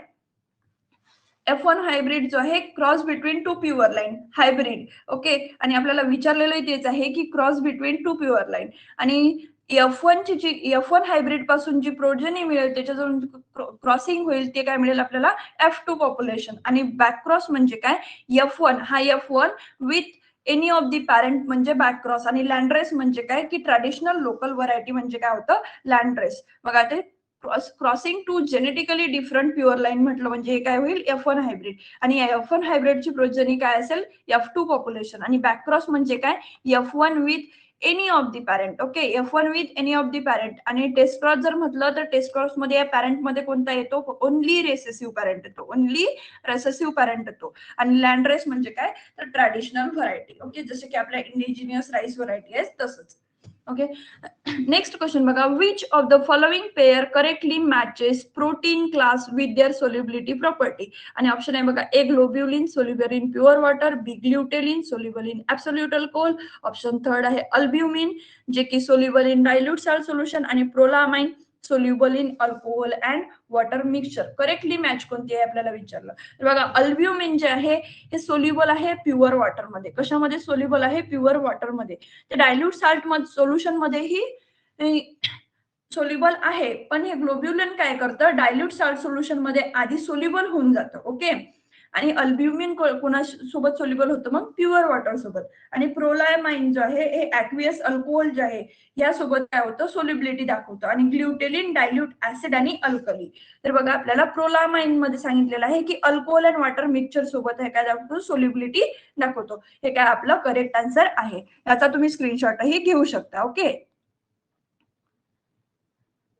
F1 hybrid जो आहे cross between two pure line hybrid. Okay, आणि आपल्याला विचारलेलं तेच आहे की cross between two pure line. आणि F1 हायब्रिड पासून जी प्रोजेनी मिळेल त्याच्याजवळून क्रॉसिंग होईल ते काय मिळेल आपल्याला F2 पॉप्युलेशन. आणि बॅकक्रॉस म्हणजे काय, F1 हा F1 with any of the parent म्हणजे बॅकक्रॉस. आणि लँडरेस म्हणजे काय की ट्रॅडिशनल लोकल व्हरायटी म्हणजे काय होतं लँडरेस. मग आता crossing two genetically different pure line म्हटलं म्हणजे हे काय होईल F1 हायब्रिड. आणि F1 हायब्रिडची प्रोजेनी काय असेल F2 पॉप्युलेशन. आणि बॅकक्रॉस म्हणजे काय F1 with any of the parent. Okay, F1 with any of the parent. आणि टेस्ट क्रॉस जर म्हटलं तर टेस्ट क्रॉस मध्ये पॅरेंट मध्ये कोणता येतो, ओनली रेसेसिव्ह पॅरेंट येतो, ओनली रेसेसिव्ह पॅरेंट येतो. आणि लँड रेस म्हणजे काय तर ट्रॅडिशनल व्हरायटी. ओके, जसे की आपल्या इंडिजिनियस राईस व्हरायटी आहे तसंच. ओके, नेक्स्ट क्वेश्चन बघा, which of the following pair correctly matches protein class with their solubility property. आणि ऑप्शन आहे बघा, A globulin soluble in pure water, B glutelin soluble in absolute alcohol, option third आहे albumin जे की soluble in dilute salt solution, आणि prolamine soluble in alcohol and water mixture. Correctly match कोणती आहे आपल्याला विचारलं. तर बघा, अल्ब्युमिन जे आहे हे सोल्युबल आहे प्युअर वॉटरमध्ये. कशामध्ये सोल्युबल आहे प्युअर वॉटरमध्ये. ते डायल्यूट साल्ट सोल्युशन मध्येही सोल्युबल आहे, पण हे ग्लोब्युलिन काय करतं डायल्यूट साल्ट सोल्युशन मध्ये आधी सोल्युबल होऊन जातं. ओके, आणि अल्ब्युमिन कोणासोबत सोल्युबल होतं मग प्युअर वॉटर सोबत. आणि प्रोलायमाइन जो आहे हे ऍक्वियस अल्कोहोल जे आहे यासोबत काय होतं सोल्युबिलिटी दाखवतं. आणि ग्ल्युटेलिन डायल्यूट ऍसिड आणि अल्कली. तर बघा, आपल्याला प्रोलामाइन मध्ये सांगितलेलं आहे की अल्कोहोल अँड वॉटर मिक्सचर सोबत हे काय दाखवतो सोल्युबिलिटी दाखवतो. हे काय आपलं करेक्ट आन्सर आहे. याचा तुम्ही स्क्रीनशॉटही घेऊ शकता. ओके,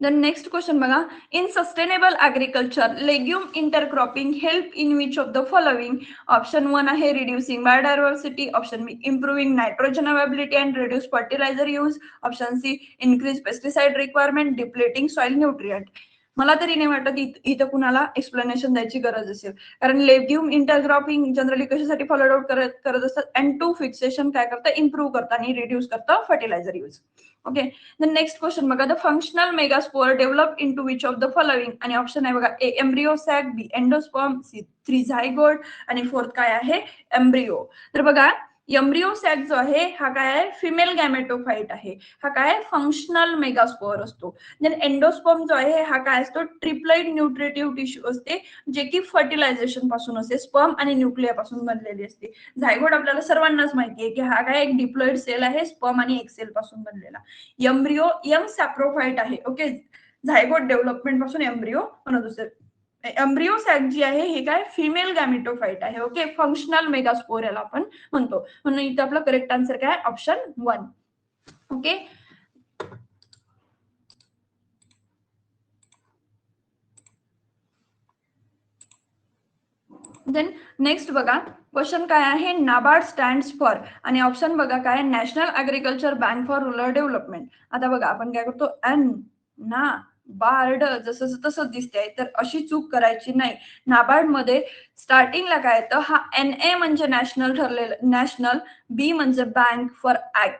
The next question बघा, in sustainable agriculture legume intercropping help in which of the following. Option 1 आहे reducing biodiversity, option B improving nitrogen availability and reduce fertilizer use, option C increase pesticide requirement depleting soil nutrient. मला तरी नाही वाटत इथं कुणाला explanation द्यायची गरज असेल, कारण लेग्युम इंटरक्रॉपिंग जनरली कशासाठी फॉलोड आउट करत असतात, N2 फिक्सेशन काय करतं इम्प्रूव्ह करतं आणि रिड्यूस करतं fertiliser use. Okay, the next question बघा, the functional megaspore develop into which of the following. आणि ऑप्शन आहे बघा, A embryo sac, B endosperm, C 3 zygote, आणि फोर्थ काय आहे एम्ब्रिओ. तर बघा, एम्ब्रिओ सॅक जो आहे हा काय आहे फिमेल गॅमेटोफाइट आहे. हा काय फंक्शनल मेगास्पोर असतो. देन एंडोस्पर्म जो आहे हा काय असतो ट्रिप्लाइड न्यूट्रिटिव्ह टिश्यू असते जे की फर्टिलायझेशन पासून असते, स्पर्म आणि न्यूक्लिया पासून बनलेली असते. झायगोट आपल्याला सर्वांनाच माहिती आहे की हा काय एक डिप्लॉइड सेल आहे स्पर्म आणि एक सेल पासून बनलेला. एम्ब्रिओ यंग सॅप्रोफाइट आहे. ओके, झायगोट डेव्हलपमेंट पासून एम्ब्रिओ म्हणत असते. एम्ब्रिओ सॅक जी आहे हे काय फिमेल गॅमेटोफाइट आहे. ओके, फंक्शनल मेगास्पोर याला आपण म्हणतो. म्हणून इथे आपला करेक्ट आन्सर काय ऑप्शन 1. ओके, देन नेक्स्ट बघा, क्वेश्चन काय आहे नाबार्ड स्टँड्स फॉर. आणि ऑप्शन बघा काय national agriculture bank for rural development. आता बघा आपण काय करतो ना बार्ड जसं तसंच दिसतंय, तर अशी चूक करायची नाही. नाबार्ड मध्ये स्टार्टिंगला काय येतं हा NA म्हणजे नॅशनल ठरलेलं नॅशनल, बी म्हणजे बँक फॉर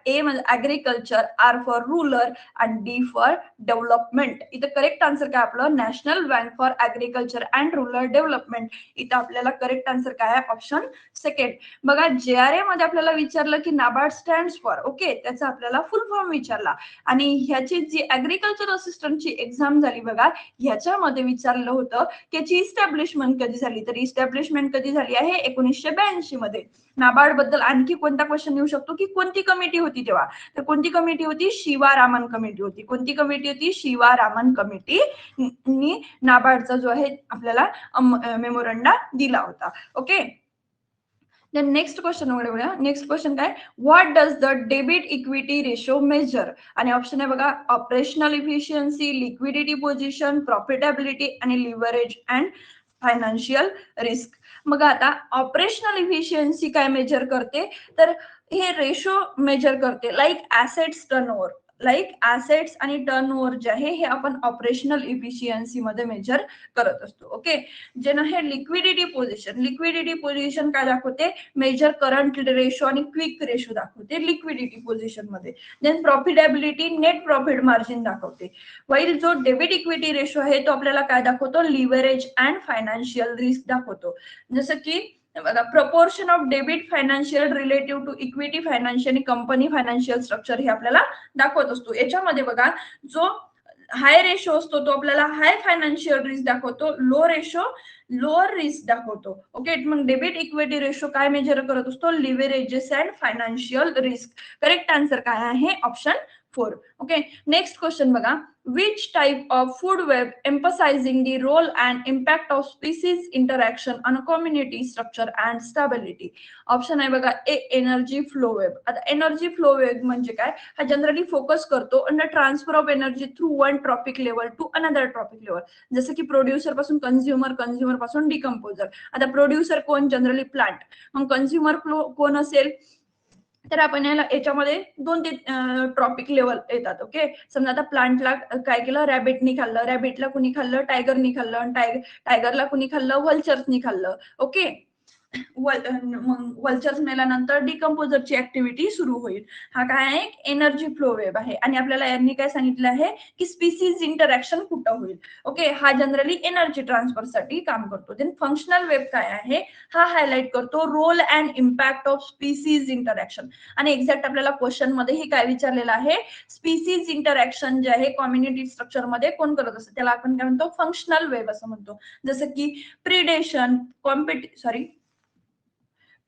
ए म्हणजे ऍग्रिकल्चर, आर फॉर रुरल आणि डी फॉर डेव्हलपमेंट. इथं करेक्ट आन्सर काय आपलं national bank for agriculture and rural development. इथं आपल्याला करेक्ट आन्सर काय आहे ऑप्शन सेकंड. बघा, JRA मध्ये आपल्याला विचारलं की नाबार्ड स्टँड्स फॉर. ओके, त्याचा आपल्याला फुल फॉर्म विचारला. आणि ह्याची जी ऍग्रिकल्चर असिस्टंटची एक्झाम झाली बघा, ह्याच्यामध्ये विचारलं होतं की याची इस्टॅब्लिशमेंट कधी झाली. तर इस्टॅब्लिशमेंट कधी झाली आहे 1982 मध्ये. नाबार्ड बद्दल आणखी कोणता क्वेश्चन येऊ शकतो की कोणती कमिटी होती तेव्हा. तर कोणती कमिटी होती शिवा रामन कमिटी होती. कोणती कमिटी होती शिवा रामन कमिटी नी नाबार्डचा जो आहे आपल्याला मेमोरंडा दिला होता. ओके, then नेक्स्ट क्वेश्चन बघूया. नेक्स्ट क्वेश्चन काय, what does the debit equity ratio measure. आणि ऑप्शन आहे बघा operational efficiency, liquidity position, profitability आणि लिव्हरेज अँड फायनान्शियल रिस्क. मग आता ऑपरेशनल इफिशियन्सी काय मेजर करते तर हे रेशो मेजर करते like assets turnover. Like assets आणि टर्नओव्हर जे आहे हे आपण ऑपरेशनल इफिशियन्सी मध्ये मेजर करत असतो. ओके, जे ना हे लिक्विडिटी पोझिशन काय दाखवते, मेजर करंट रेशो आणि क्विक रेशो दाखवते लिक्विडिटी पोझिशन मध्ये. Then profitability net profit margin दाखवते. वाईल जो डेबिट इक्विटी रेशो आहे तो आपल्याला काय दाखवतो, लिव्हरेज अँड फायनान्शियल रिस्क दाखवतो. जसं की proportion of debit financial relative to equity financial आणि कंपनी फायनान्शियल स्ट्रक्चर हे आपल्याला दाखवत असतो. याच्यामध्ये बघा, जो हाय रेशो असतो तो आपल्याला हाय फायनान्शियल रिस्क दाखवतो, लो रेशो लोअर रिस्क दाखवतो. ओके, मग डेबिट इक्विटी रेशो काय मेजर करत असतो, leverages and financial risk. Correct answer काय आहे, ऑप्शन 4. ओके, नेक्स्ट क्वेश्चन बघा, which type of food web emphasizing the role and impact of species interaction on a community structure and stability. Option आहे बघा A, energy flow web. आता energy flow web म्हणजे काय, हा generally focus करतो on the transfer of energy through one trophic level to another trophic level. जसं की producer पासून कन्झ्युमर, कन्झ्युमर पासून डिकम्पोजर. आता प्रोड्युसर कोण, जनरली प्लांट. मग कन्झ्युमर कोण असेल, तर आपण याच्यामध्ये 2 ते ट्रॉपिक लेवल येतात. ओके, समजा आता प्लांटला काय केलं, रॅबिटनी खाल्लं, रॅबिटला कुणी खाल्लं, टायगरनी खाल्लं, आणि टायगरला कुणी खाल्लं, व्हल्चर्सनी खाल्लं. ओके, मग व्हल्चर्स मेल्यानंतर डिकम्पोजरची ऍक्टिव्हिटी सुरू होईल. हा काय आहे, एनर्जी फ्लो वेब आहे. आणि आपल्याला यांनी काय सांगितलं आहे की स्पीसीज इंटरॅक्शन कुठं होईल. ओके, हा जनरली एनर्जी ट्रान्सफर साठी काम करतो. देन फंक्शनल वेब काय आहे, हा हायलाइट करतो role and impact of species interaction. आणि एक्झॅक्ट आपल्याला क्वेश्चन मध्ये हे काय विचारलेलं आहे, स्पीसीज इंटरॅक्शन जे आहे कम्युनिटी स्ट्रक्चर मध्ये कोण करत असतं, त्याला आपण काय म्हणतो, फंक्शनल वेब असं म्हणतो. जसं की प्रिडेशन,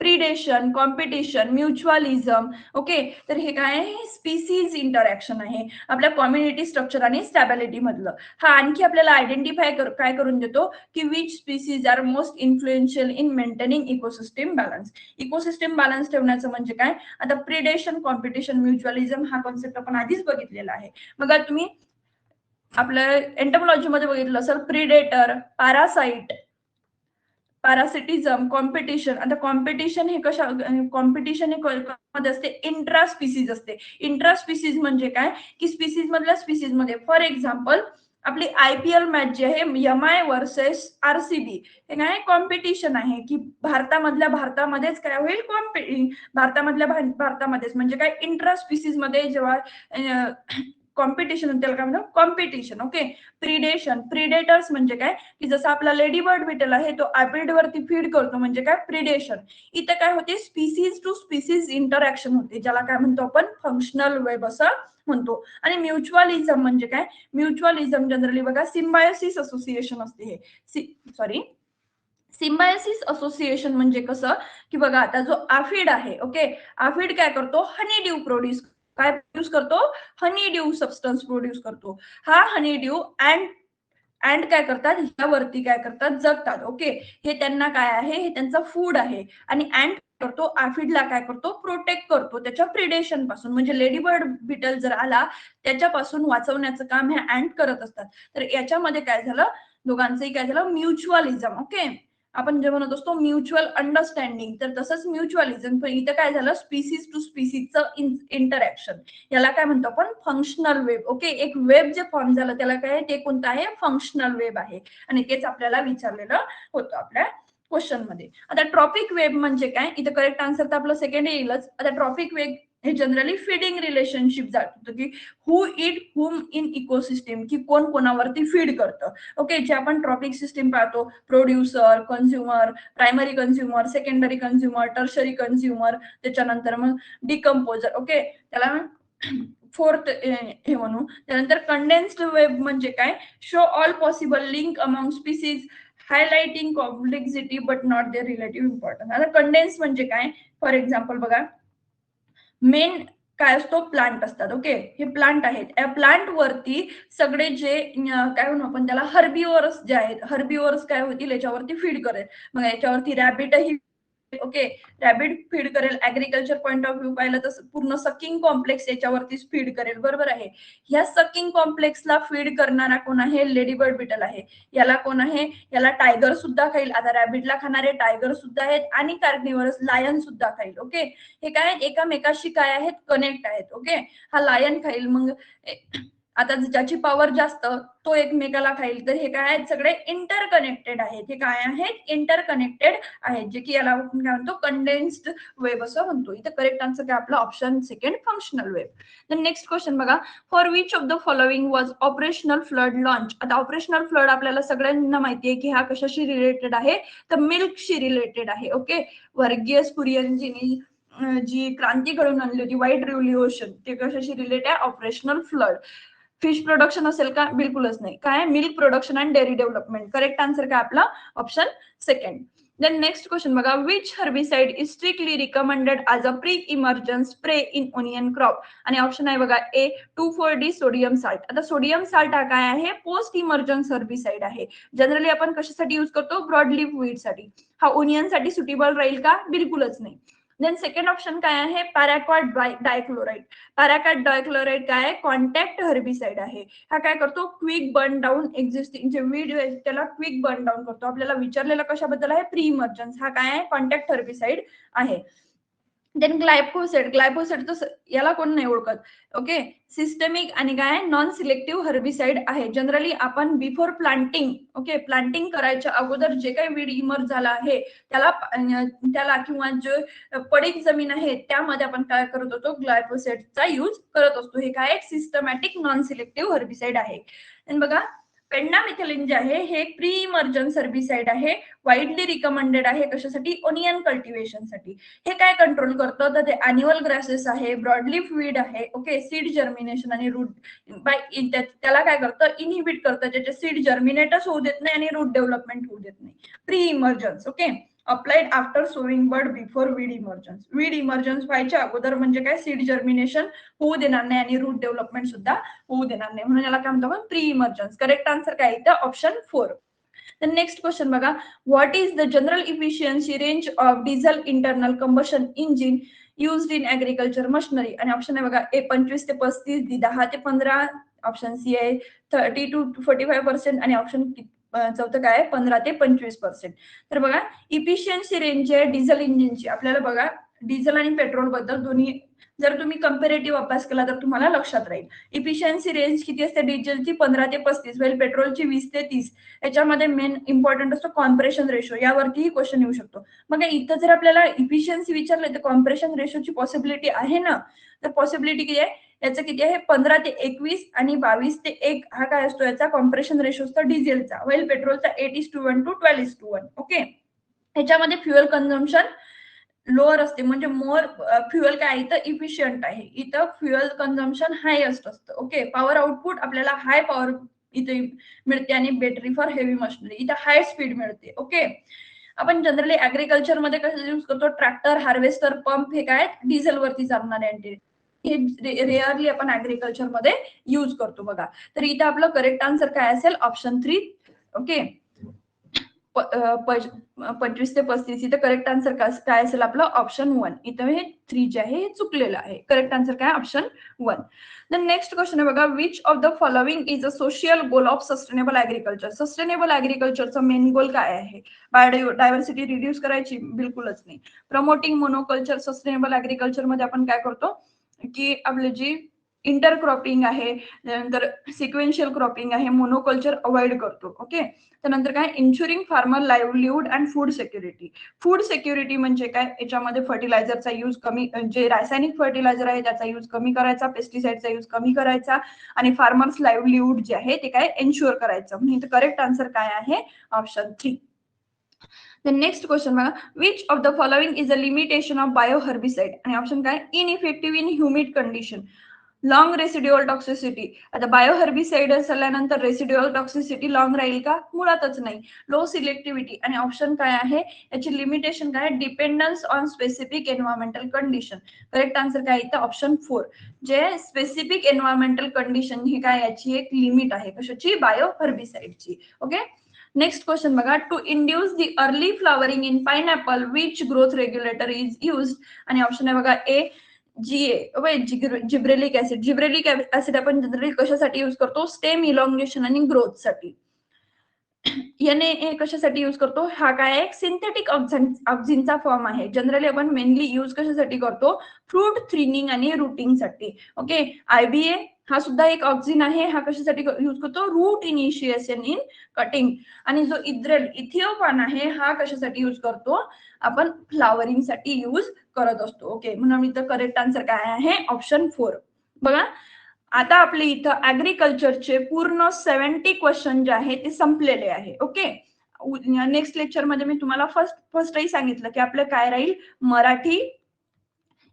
प्रिडेशन, कॉम्पिटिशन, म्युच्युअलिझम. ओके, तर हे काय आहे, स्पीसीज इंटरॅक्शन आहे आपल्या कम्युनिटी स्ट्रक्चर आणि स्टॅबिलिटी मधलं. हा आणखी आपल्याला आयडेंटिफाय काय करून देतो की which species are most influential in maintaining ecosystem balance. Ecosystem balance ठेवण्याचं म्हणजे काय, आता प्रिडेशन, कॉम्पिटिशन, म्युच्युअलिझम हा कॉन्सेप्ट आपण आधीच बघितलेला आहे. मग तुम्ही आपल्या एंटमॉलॉजी मध्ये बघितलं असेल, प्रिडेटर, पॅरासाइट, पॅरासिटिझम, कॉम्पिटिशन. आता कॉम्पिटिशन हे कॉम्पिटिशन हे मध्ये असते, इंट्रा स्पीसीज असते. इंट्रा स्पीसीज म्हणजे काय की स्पीसीज मधल्या स्पीसीज मध्ये, फॉर एक्झाम्पल आपली IPL मॅच जी आहे MI वर्सेस RCB, हे काय कॉम्पिटिशन आहे की भारतामध्येच काय होईल, भारतामध्येच म्हणजे काय, इंट्रा स्पीसीज मध्ये जेव्हा कॉम्पिटिशन, त्याला काय म्हणतो, कॉम्पिटिशन. ओके, प्रिडेटर्स म्हणजे काय की जसं आपला लेडी बर्ड बिटल आहे तो ऍपिड वरती फीड करतो म्हणजे काय, प्रिडेशन. इथं काय होते, स्पीसीज टू स्पीसीज इंटरॅक्शन होते, ज्याला काय म्हणतो आपण, फंक्शनल वेब असं म्हणतो. आणि म्युच्युअलिझम म्हणजे काय, म्युच्युअलिझम जनरली बघा सिम्बायोसिस असोसिएशन असते. हे सिम्बायोसिस असोसिएशन म्हणजे कसं की बघा, आता जो आफिड आहे, ओके, आफिड काय करतो, हनी ड्यू प्रोड्यूस, काय प्रोड्यूस करतो, हनी ड्यू सबस्टन्स प्रोड्यूस करतो. हा हनी ड्यू अँड काय करतात, ह्यावरती काय करतात, जगतात. ओके, हे त्यांना काय आहे, हे त्यांचा फूड आहे. आणि अँड करतो, आफिडला काय करतो, प्रोटेक्ट करतो त्याच्या प्रिडेशन पासून. म्हणजे लेडी बर्ड बिटल जर आला त्याच्यापासून वाचवण्याचं काम हे अँड करत असतात. तर याच्यामध्ये काय झालं, दोघांचंही काय झालं, म्युच्युअलिझम. ओके, आपण जे म्हणत असतो म्युच्युअल अंडरस्टँडिंग, तर तसंच म्युच्युअलिझम. पण इथं काय झालं, स्पीसीज टू स्पीसीजचं इंटरॅक्शन, याला काय म्हणतो आपण, फंक्शनल वेब. ओके, एक वेब जे फॉर्म झालं त्याला काय, ते कोणतं आहे, फंक्शनल वेब आहे. आणि तेच आपल्याला विचारलेलं होतं आपल्या क्वेश्चन मध्ये. आता ट्रॉपिक वेब म्हणजे काय, इथं करेक्ट आन्सर तर आपलं सेकंड येईलच. आता ट्रॉपिक वेब हे जनरली फीडिंग रिलेशनशिप जात की हु इट हुम इन इकोसिस्टम, की कोण कोणावरती फीड करतं. ओके, जे आपण ट्रॉपिक सिस्टीम पाहतो, producer, consumer, primary consumer, secondary consumer, tertiary consumer, त्याच्यानंतर मग डिकम्पोजर. ओके, त्याला फोर्थ हे म्हणू. त्यानंतर कंडेन्स्ड वेब म्हणजे काय, show all possible link among species, highlighting complexity but not their relative importance. आता कंडेन्स म्हणजे काय, फॉर एक्झाम्पल बघा, मेन काय असतो, प्लांट असतात. ओके, हे प्लांट आहेत, या प्लांट वरती सगळे जे काय म्हणू आपण त्याला, हर्बिवर्स जे आहेत, हर्बिवर्स काय होतील, याच्यावरती फीड करेल. मग याच्यावरती रॅबिटही ओके, रॅबिट फीड करेल. ऍग्रिकल्चर पॉइंट ऑफ व्ह्यू पाहिलं तर पूर्ण सकिंग कॉम्प्लेक्स याच्यावरतीच फीड करेल, बरोबर आहे. ह्या सकिंग कॉम्प्लेक्सला फीड करणारा कोण आहे? लेडीबर्ड बिटल आहे. याला कोण आहे? याला टायगर सुद्धा खाईल. आता रॅबिटला खाणारे टायगर सुद्धा आहेत आणि कार्निवरस लायन सुद्धा खाईल. ओके, हे काय आहेत? एकामेकाशी काय आहेत? कनेक्ट आहेत. ओके, हा लायन खाईल. मग आता ज्याची पॉवर जास्त तो एकमेकाला खाईल. तर हे काय आहेत? सगळे इंटरकनेक्टेड आहेत. हे काय आहेत? इंटरकनेक्टेड आहेत, जे की याला आपण काय म्हणतो? कंडेन्स्ड वेव्ह असं म्हणतो. इथे करेक्ट आन्सर काय आपला? Option second, functional wave. The next question बघा, for which of the following was operational flood launch. आता ऑपरेशनल फ्लड आपल्याला सगळ्यांना माहिती आहे की हा कशाशी रिलेटेड आहे? तर मिल्कशी रिलेटेड आहे. ओके, वर्गीस कुरियनजींनी जी क्रांती घडवून आणली होती, व्हाईट रिव्होल्युशन, ते कशाशी रिलेटेड आहे? Operational flood. फिश प्रोडक्शन असेल का? बिलकुलच नाही. काय? Milk production and dairy development. Correct answer काय आपला? Option second. Then next question बघा, which herbicide is strictly recommended as a pre emergence spray in onion crop. आणि ऑप्शन आहे बघा ए 2,4-D सोडियम साल्ट. आता सोडियम साल्ट हा काय आहे? पोस्ट इमर्जन्स हर्बिसाइड आहे. जनरली आपण कशासाठी युज करतो? ब्रॉड लीफ वीडसाठी. हा ओनियनसाठी सुटेबल राहील का? बिलकुलच नाही. देन सेकंड ऑप्शन काय आहे? पॅराक्वाट डायक्लोराइड. पॅराक्वाट डायक्लोराइड काय आहे? कॉन्टॅक्ट हर्बिसाइड आहे. हा काय करतो? क्विक बर्न डाऊन एक्झिस्टिंग जे वीड आहे त्याला क्विक बर्न डाऊन करतो. आपल्याला विचारलेला कशाबद्दल आहे? Pre emergence. हा काय आहे? कॉन्टॅक्ट हर्बिसाइड आहे. Then glyphosate. ग्लायफोसेट तर याला कोण नाही ओळखत. ओके, सिस्टेमिक आणि काय? नॉन सिलेक्टिव्ह हर्बिसाइड आहे. जनरली आपण बिफोर प्लांटिंग, ओके, प्लांटिंग करायच्या अगोदर जे काही वीड इमर्ज झाला आहे त्याला किंवा जे पडीक जमीन आहे त्यामध्ये आपण काय करत होतो? ग्लायफोसेटचा यूज करत असतो. हे काय? सिस्टमॅटिक नॉन सिलेक्टिव्ह हर्बिसाइड आहे. बघा, पेंडामिथिलिन जे आहे हे प्री इमर्जन्स हर्बिसाइड आहे. वाईडली रिकमेंडेड आहे. कशासाठी? ओनियन कल्टिव्हेशनसाठी. हे काय कंट्रोल करतं? तर ते अॅन्युअल ग्रासेस आहे, ब्रॉडलीफ वीड आहे. ओके, सीड जर्मिनेशन आणि रूट त्याला काय करतं? इनहिबिट करतं. त्याचे सीड जर्मिनेटच होऊ देत नाही आणि रूट डेव्हलपमेंट होऊ देत नाही. Pre emergence. Okay, applied after sowing bird before weed emergence. Weed emergence व्हायच्या अगोदर म्हणजे काय? सीड जर्मिनेशन होऊ देणार नाही आणि रूट डेव्हलपमेंट सुद्धा होऊ देणार नाही. म्हणून याला काय म्हणतो आपण? Pre emergence. करेक्ट आन्सर काय इथं? ऑप्शन 4. The next question बघा, what is the general efficiency range of diesel internal combustion engine used in agriculture machinery. आणि ऑप्शन आहे बघा ए 25 ते 35, डी 10 ते 15, ऑप्शन सी आहे 30 to 45% आणि ऑप्शन चौथं काय आहे? 15 ते 25%. तर बघा, इफिशियन्सी रेंज आहे डिझेल इंजिनची. आपल्याला बघा, डिझेल आणि पेट्रोल बद्दल दोन्ही जर तुम्ही कंपॅरेटिव्ह अभ्यास केला तर तुम्हाला लक्षात राहील. इफिशियन्सी रेंज किती असते डिझेलची? 15 ते 35, वेल पेट्रोलची 20 ते 30. याच्यामध्ये मेन इम्पॉर्टंट असतो कॉम्प्रेशन रेशो. यावरतीही क्वेश्चन येऊ शकतो. मग इथं जर आपल्याला इफिशियन्सी विचारलं तर कॉम्प्रेशन रेशोची पॉसिबिलिटी आहे ना? तर पॉसिबिलिटी किती आहे? याचं किती आहे? 15 ते 21 आणि 22 ते 1 हा काय असतो याचा कॉम्प्रेशन रेशो असतो डिझेलचा. वेल पेट्रोलचा 8:1 to 12:1. ओके, ह्याच्यामध्ये फ्युएल कन्झम्पशन लोअर असते, म्हणजे मोर फ्युएल काय इथं इफिशियंट आहे. इथं फ्युएल कन्झम्पशन हायएस्ट असतं. ओके, पॉवर आउटपुट आपल्याला हाय पॉवर इथे मिळते आणि बॅटरी फॉर हेवी मशिनरी इथं हाय स्पीड मिळते. ओके, आपण जनरली ऍग्रिकल्चर मध्ये कसं यूज करतो? ट्रॅक्टर, हार्वेस्टर, पंप हे काय डिझेल वरती चालणारे हे रेअरली आपण ऍग्रिकल्चर मध्ये यूज करतो बघा. तर इथं आपलं करेक्ट आन्सर काय असेल? ऑप्शन 3. ओके, 25 ते 35 इथं करेक्ट आन्सर काय असेल आपलं? ऑप्शन 1. इथं हे 3 जे आहे हे चुकलेलं आहे. करेक्ट आन्सर काय? ऑप्शन 1. द नेक्स्ट क्वेश्चन आहे बघा, which of the following is a social goal of sustainable agriculture. Sustainable ऍग्रिकल्चरचा मेन गोल काय आहे? बायोडायव्हर्सिटी रिड्यूस करायची? बिलकुलच नाही. Promoting monoculture. सस्टेनेबल ऍग्रिकल्चर मध्ये आपण काय करतो की आपली जी इंटरक्रॉपिंग आहे, त्यानंतर सिक्वेन्शियल क्रॉपिंग आहे, मोनोकल्चर अवॉइड करतो. ओके, त्यानंतर काय? Ensuring farmer livelihood and food security. Food security म्हणजे काय? याच्यामध्ये फर्टिलायझरचा यूज कमी, जे रासायनिक फर्टिलायझर आहे त्याचा यूज कमी करायचा, पेस्टिसाइडचा यूज कमी करायचा आणि फार्मर्स लाईव्हलीहूड जे आहे ते काय? एन्श्युअर करायचं. म्हणजे करेक्ट आन्सर काय आहे? ऑप्शन 3. The next question बघा, which of the following is a limitation of bioherbicide. आणि ऑप्शन काय? Ineffective in humid condition, long residual toxicity. आता बायोहर्बिसाइड असल्यानंतर रेसिड्युअल टॉक्सिसिटी लॉंग राहील का? मुळातच नाही. लो सिलेक्टिव्हिटी आणि ऑप्शन काय आहे? याची लिमिटेशन काय? Dependence on specific environmental condition. Correct answer काय इथं? ऑप्शन 4. जे स्पेसिफिक एन्व्हायरमेंटल कंडिशन ही काय याची एक लिमिट आहे. कशाची? बायोहर्बिसाइडची. ओके, नेक्स्ट क्वेश्चन बघा, to induce the early flowering in pineapple which growth regulator is use, आणि ऑप्शन आहे बघा A gibberellic acid. Gibberellic acid आपण जनरली कशासाठी यूज करतो, स्टेम इलॉंगेशन आणि ग्रोथ साठी. NaA कशासाठी यूज करतो, हा काय एक सिंथेटिक ऑक्झिनचा फॉर्म आहे. जनरली आपण मेनली यूज कशासाठी करतो, फ्रूट थ्रिनिंग आणि रूटिंग साठी. ओके, IBA हा सुद्धा एक ऑक्झिन आहे. हा कशासाठी यूज करतो, रूट इनिशिएशन इन कटिंग. आणि जो इथिओफान आहे हा कशासाठी यूज करतो, आपण फ्लावरिंग साठी यूज करत असतो. ओके, म्हणून इथं करेक्ट आन्सर काय आहे, ऑप्शन 4. बघा, आता आपले इथं ऍग्रिकल्चरचे पूर्ण 70 क्वेश्चन जे आहे ते संपलेले आहे. ओके, नेक्स्ट लेक्चर मध्ये मी तुम्हाला फर्स्टही सांगितलं की आपलं काय राहील, मराठी,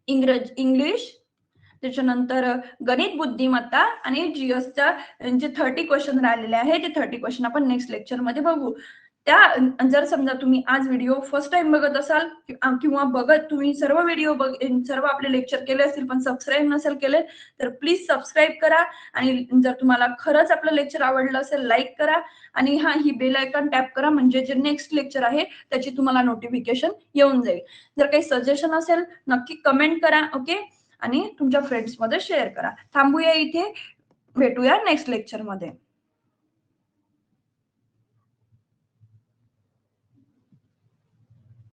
इंग्लिश, त्याच्यानंतर गणित बुद्धिमत्ता आणि जीएसच्या जे 30 क्वेश्चन राहिलेले आहे ते 30 क्वेश्चन आपण नेक्स्ट लेक्चर मध्ये बघू. त्या जर समजा तुम्ही आज व्हिडिओ फर्स्ट टाइम बघत असाल किंवा बघत तुम्ही सर्व व्हिडिओ सर्व आपले लेक्चर केले असतील पण सबस्क्राईब नसेल केले तर प्लीज सबस्क्राईब करा. आणि जर तुम्हाला खरंच आपलं लेक्चर आवडलं असेल लाईक करा आणि ही बेल आयकॉन टॅप करा, म्हणजे जे नेक्स्ट लेक्चर आहे त्याची तुम्हाला नोटिफिकेशन येऊन जाईल. जर काही सजेशन असेल नक्की कमेंट करा. ओके, आणि तुमच्या फ्रेंड्स मध्ये शेअर करा. थांबूया इथे, भेटूया नेक्स्ट लेक्चर मध्ये.